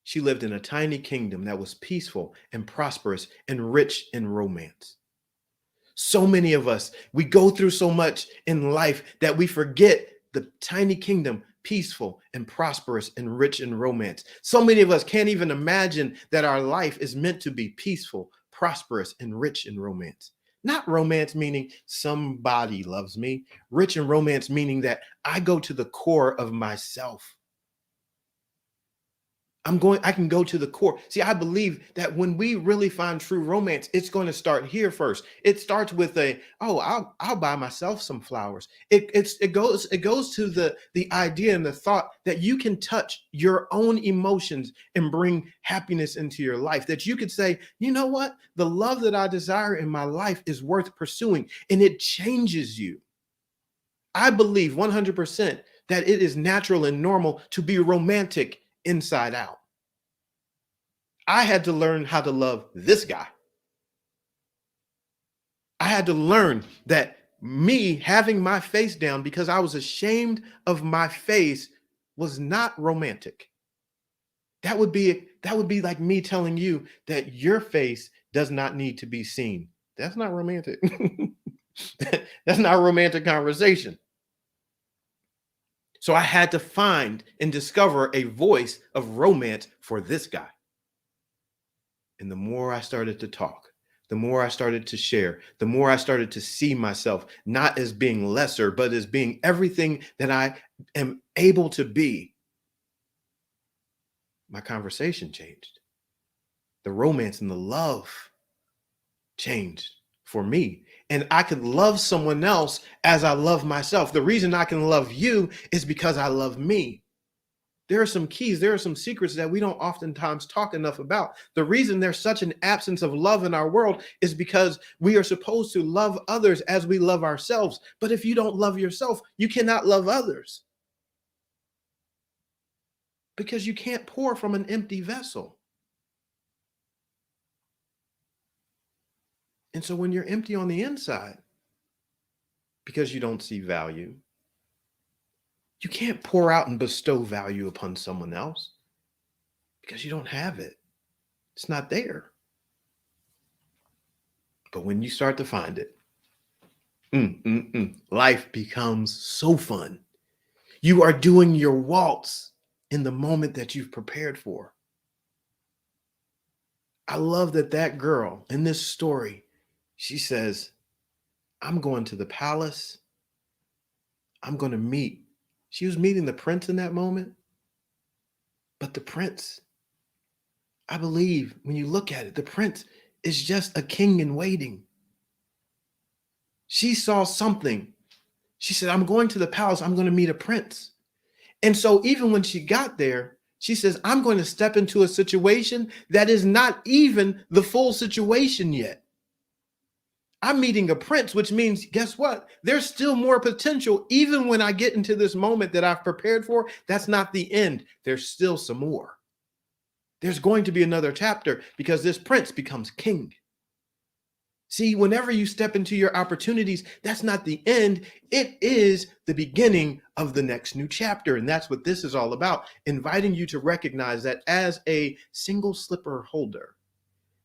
Speaker 1: She lived in a tiny kingdom that was peaceful and prosperous and rich in romance. So many of us, we go through so much in life that we forget the tiny kingdom, peaceful and prosperous and rich in romance. So many of us can't even imagine that our life is meant to be peaceful, prosperous, and rich in romance. Not romance meaning somebody loves me, rich in romance meaning that I go to the core of myself. I can go to the core. See, I believe that when we really find true romance, it's going to start here first. It starts with I'll buy myself some flowers. It goes to the idea and the thought that you can touch your own emotions and bring happiness into your life. That you could say, you know what? The love that I desire in my life is worth pursuing, and it changes you. I believe 100% that it is natural and normal to be romantic inside out. I had to learn how to love this guy. I had to learn that me having my face down because I was ashamed of my face was not romantic. That would be like me telling you that your face does not need to be seen. That's not romantic. That's not a romantic conversation. So I had to find and discover a voice of romance for this guy. And the more I started to talk, the more I started to share, the more I started to see myself not as being lesser, but as being everything that I am able to be, my conversation changed. The romance and the love changed for me. And I could love someone else as I love myself. The reason I can love you is because I love me. There are some keys, there are some secrets that we don't oftentimes talk enough about. The reason there's such an absence of love in our world is because we are supposed to love others as we love ourselves. But if you don't love yourself, you cannot love others because you can't pour from an empty vessel. And so when you're empty on the inside because you don't see value, you can't pour out and bestow value upon someone else because you don't have it. It's not there. But when you start to find it, life becomes so fun. You are doing your waltz in the moment that you've prepared for. I love that girl in this story, she says, I'm going to the palace. I'm going to meet. She was meeting the prince in that moment. But the prince, I believe when you look at it, the prince is just a king in waiting. She saw something. She said, I'm going to the palace. I'm going to meet a prince. And so even when she got there, she says, I'm going to step into a situation that is not even the full situation yet. I'm meeting a prince, which means, guess what? There's still more potential. Even when I get into this moment that I've prepared for, that's not the end. There's still some more. There's going to be another chapter because this prince becomes king. See, whenever you step into your opportunities, that's not the end. It is the beginning of the next new chapter. And that's what this is all about, inviting you to recognize that as a single slipper holder,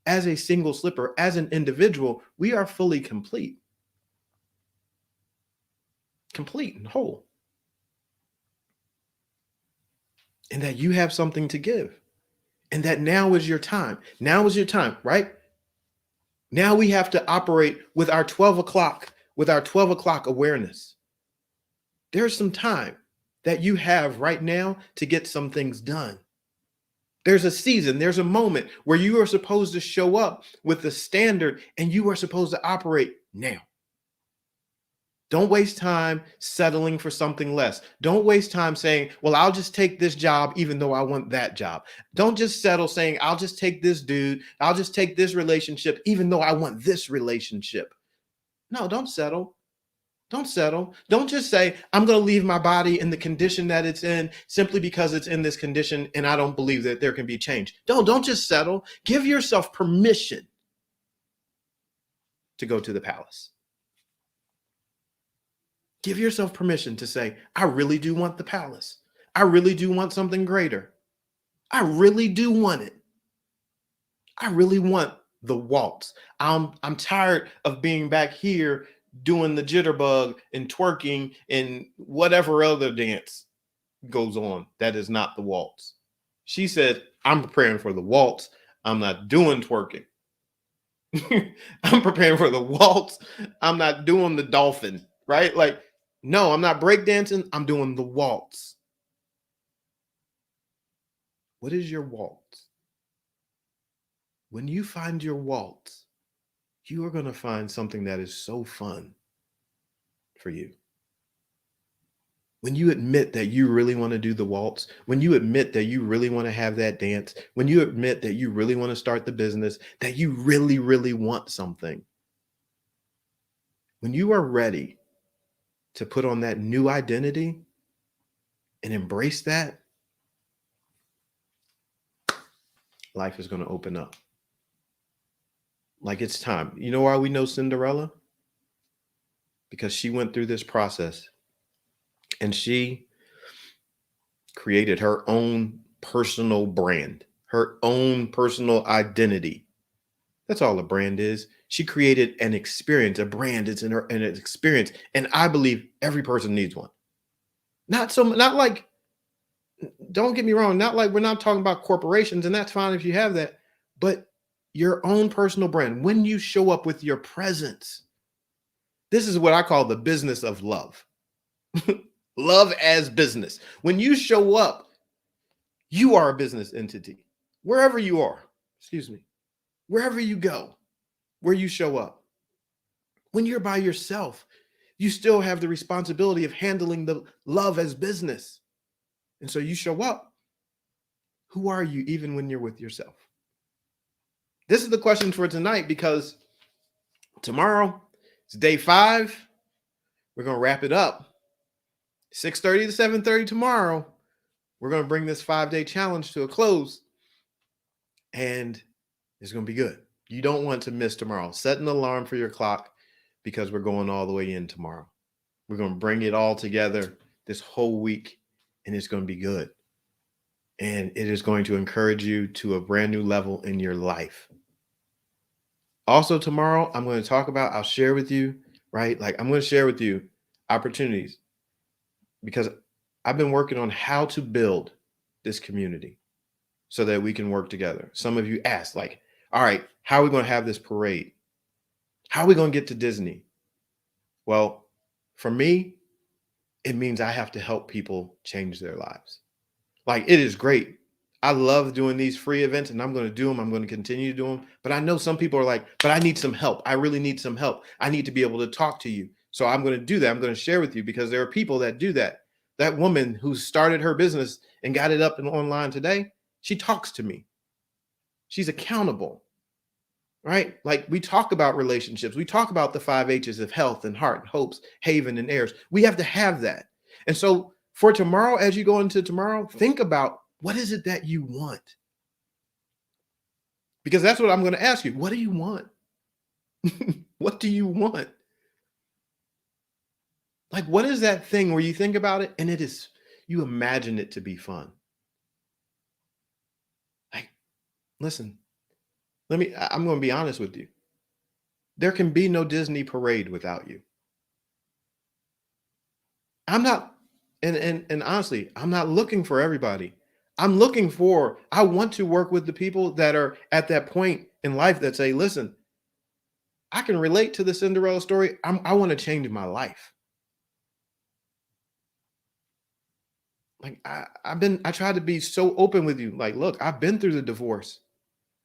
Speaker 1: as a single slipper, as an individual, we are fully complete and whole. And that you have something to give. And that now is your time. Now is your time, right? Now we have to operate with our 12 o'clock awareness. There's some time that you have right now to get some things done. There's a season, there's a moment where you are supposed to show up with the standard and you are supposed to operate now. Don't waste time settling for something less. Don't waste time saying, well, I'll just take this job even though I want that job. Don't just settle saying, I'll just take this dude. I'll just take this relationship even though I want this relationship. No, don't settle. Don't settle. Don't just say, I'm going to leave my body in the condition that it's in simply because it's in this condition and I don't believe that there can be change. Don't just settle. Give yourself permission to go to the palace. Give yourself permission to say, I really do want the palace. I really do want something greater. I really do want it. I really want the waltz. I'm tired of being back here doing the jitterbug and twerking and whatever other dance goes on that is not the waltz. She said, I'm preparing for the waltz. I'm not doing twerking. I'm preparing for the waltz. I'm not doing the dolphin, right? Like, no, I'm not breakdancing. I'm doing the waltz. What is your waltz? When you find your waltz, you are going to find something that is so fun for you. When you admit that you really want to do the waltz, when you admit that you really want to have that dance, when you admit that you really want to start the business, that you really, really want something, when you are ready to put on that new identity and embrace that, life is going to open up. Like it's time. You know why we know Cinderella? Because she went through this process and she created her own personal brand, her own personal identity. That's all a brand is. She created an experience, a brand. It's in her an experience, and I believe every person needs one. Not like. Don't get me wrong. Not like we're not talking about corporations, and that's fine if you have that, but your own personal brand. When you show up with your presence, this is what I call the business of love. Love as business. When you show up, you are a business entity. Wherever you are, excuse me, wherever you go, where you show up. When you're by yourself, you still have the responsibility of handling the love as business. And so you show up. Who are you even when you're with yourself? This is the question for tonight because tomorrow is day 5. We're going to wrap it up. 6:30 to 7:30 tomorrow. We're going to bring this 5-day challenge to a close. And it's going to be good. You don't want to miss tomorrow. Set an alarm for your clock because we're going all the way in tomorrow. We're going to bring it all together this whole week, and it's going to be good. And it is going to encourage you to a brand new level in your life. Also, tomorrow, I'm going to talk about, I'll share with you, right? Like, I'm going to share with you opportunities because I've been working on how to build this community so that we can work together. Some of you asked, like, all right, how are we going to have this parade? How are we going to get to Disney? Well, for me, it means I have to help people change their lives. Like, it is great. I love doing these free events and I'm going to do them. I'm going to continue to do them. But I know some people are like, but I need some help. I really need some help. I need to be able to talk to you. So I'm going to do that. I'm going to share with you because there are people that do that. That woman who started her business and got it up and online today, she talks to me. She's accountable, right? Like we talk about relationships. We talk about the 5 H's of health and heart, hopes, haven, and heirs. We have to have that. And so for tomorrow, as you go into tomorrow, think about what is it that you want? Because that's what I'm going to ask you. What do you want? What do you want? Like, what is that thing where you think about it and it is, you imagine it to be fun? Like, listen, I'm going to be honest with you. There can be no Disney parade without you. I'm not, and honestly, I'm not looking for everybody. I want to work with the people that are at that point in life that say, listen, I can relate to the Cinderella story. I want to change my life. Like I try to be so open with you. Like, look, I've been through the divorce.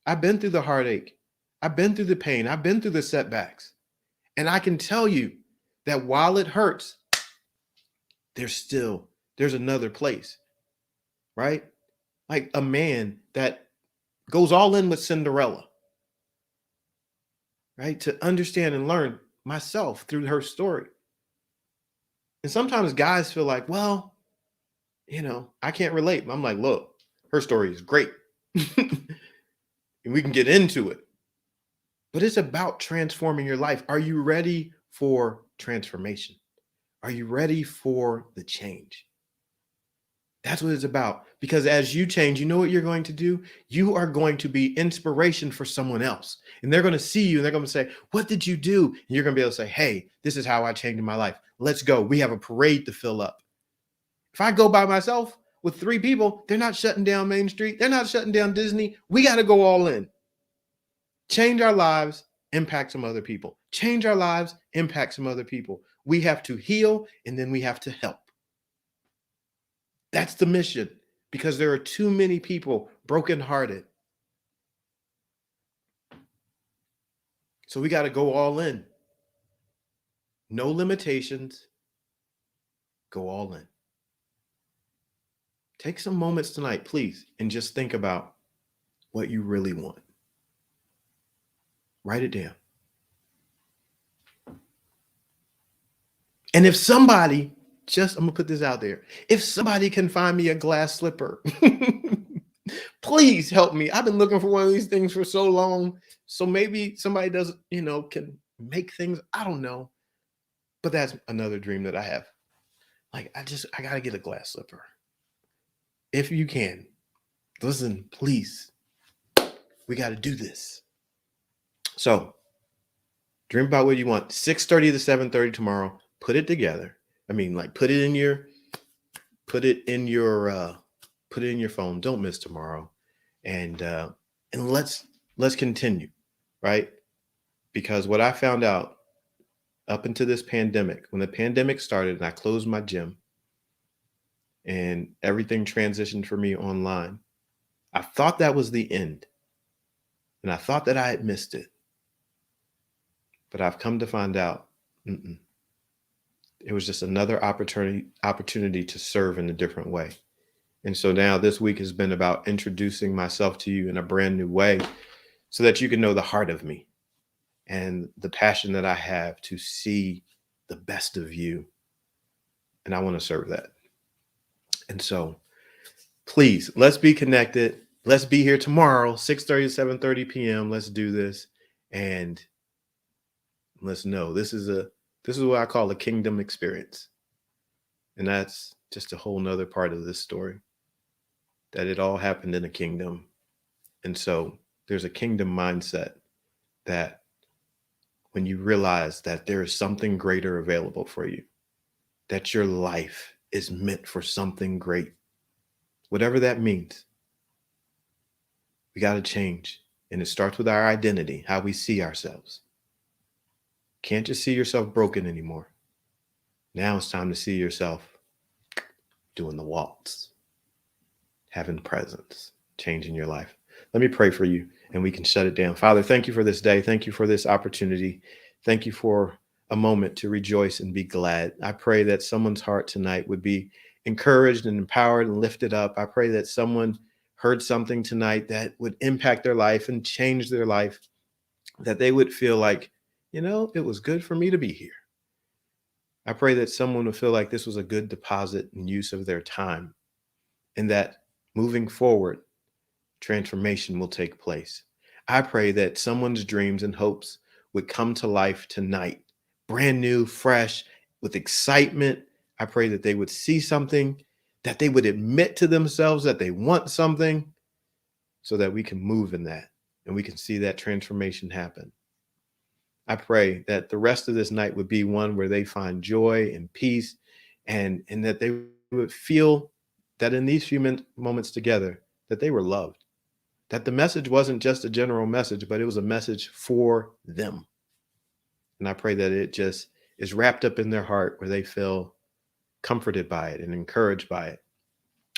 Speaker 1: I've been through the heartache. I've been through the pain. I've been through the setbacks. And I can tell you that while it hurts, there's another place, right? Like a man that goes all in with Cinderella, right? To understand and learn myself through her story. And sometimes guys feel like, well, I can't relate. I'm like, look, her story is great. And we can get into it. But it's about transforming your life. Are you ready for transformation? Are you ready for the change? That's what it's about. Because as you change, you know what you're going to do? You are going to be inspiration for someone else. And they're going to see you and they're going to say, what did you do? And you're going to be able to say, hey, this is how I changed my life. Let's go. We have a parade to fill up. If I go by myself with 3 people, they're not shutting down Main Street. They're not shutting down Disney. We got to go all in. Change our lives, impact some other people. Change our lives, impact some other people. We have to heal and then we have to help. That's the mission, because there are too many people brokenhearted. So we got to go all in. No limitations. Go all in. Take some moments tonight, please, and just think about what you really want. Write it down. And if somebody, I'm going to put this out there. If somebody can find me a glass slipper, please help me. I've been looking for one of these things for so long. So maybe somebody does, can make things. I don't know. But that's another dream that I have. Like, I got to get a glass slipper. If you can, listen, please. We got to do this. So dream about what you want. 6:30 to 7:30 tomorrow. Put it together. I mean, like put it in your phone. Don't miss tomorrow. And let's continue, right? Because what I found out up into this pandemic, when the pandemic started and I closed my gym and everything transitioned for me online, I thought that was the end. And I thought that I had missed it. But I've come to find out, it was just another opportunity to serve in a different way. And so now this week has been about introducing myself to you in a brand new way so that you can know the heart of me and the passion that I have to see the best of you. And I want to serve that. And so please, let's be connected. Let's be here tomorrow, 6:30 to 7:30 p.m. Let's do this. And let's know this is what I call a kingdom experience. And that's just a whole nother part of this story, that it all happened in a kingdom. And so there's a kingdom mindset that when you realize that there is something greater available for you, that your life is meant for something great, whatever that means, we got to change. And it starts with our identity, how we see ourselves. Can't just see yourself broken anymore. Now it's time to see yourself doing the waltz, having presence, changing your life. Let me pray for you and we can shut it down. Father, thank you for this day. Thank you for this opportunity. Thank you for a moment to rejoice and be glad. I pray that someone's heart tonight would be encouraged and empowered and lifted up. I pray that someone heard something tonight that would impact their life and change their life, that they would feel like, it was good for me to be here. I pray that someone would feel like this was a good deposit and use of their time, and that moving forward, transformation will take place. I pray that someone's dreams and hopes would come to life tonight, brand new, fresh, with excitement. I pray that they would see something, that they would admit to themselves that they want something, so that we can move in that and we can see that transformation happen. I pray that the rest of this night would be one where they find joy and peace, and that they would feel that in these few moments together, that they were loved, that the message wasn't just a general message, but it was a message for them. And I pray that it just is wrapped up in their heart where they feel comforted by it and encouraged by it.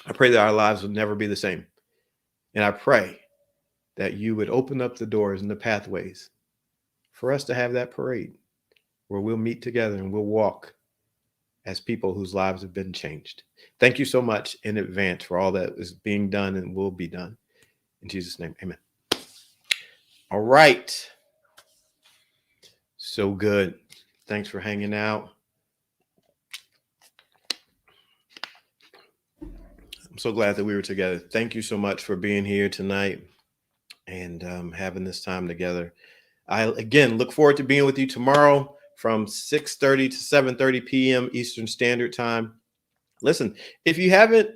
Speaker 1: I pray that our lives would never be the same. And I pray that you would open up the doors and the pathways for us to have that parade where we'll meet together and we'll walk as people whose lives have been changed. Thank you so much in advance for all that is being done and will be done. In Jesus' name, amen. All right. So good. Thanks for hanging out. I'm so glad that we were together. Thank you so much for being here tonight and having this time together. I, again, look forward to being with you tomorrow from 6:30 to 7:30 p.m. Eastern Standard Time. Listen, if you haven't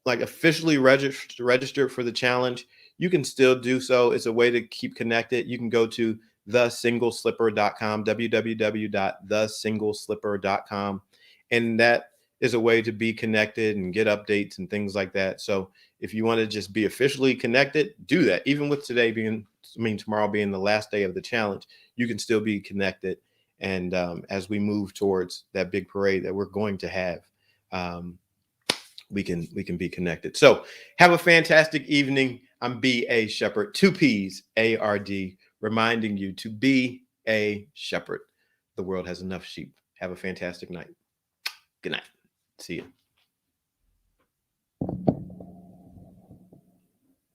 Speaker 1: like officially registered for the challenge, you can still do so. It's a way to keep connected. You can go to thesinglesslipper.com, www.thesinglesslipper.com, and that is a way to be connected and get updates and things like that. So if you want to just be officially connected, do that. Even with today being, tomorrow being the last day of the challenge, you can still be connected. And as we move towards that big parade that we're going to have, we can be connected. So have a fantastic evening. I'm B.A. Shepherd, 2 P's, A-R-D, reminding you to be a shepherd. The world has enough sheep. Have a fantastic night. Good night. See you.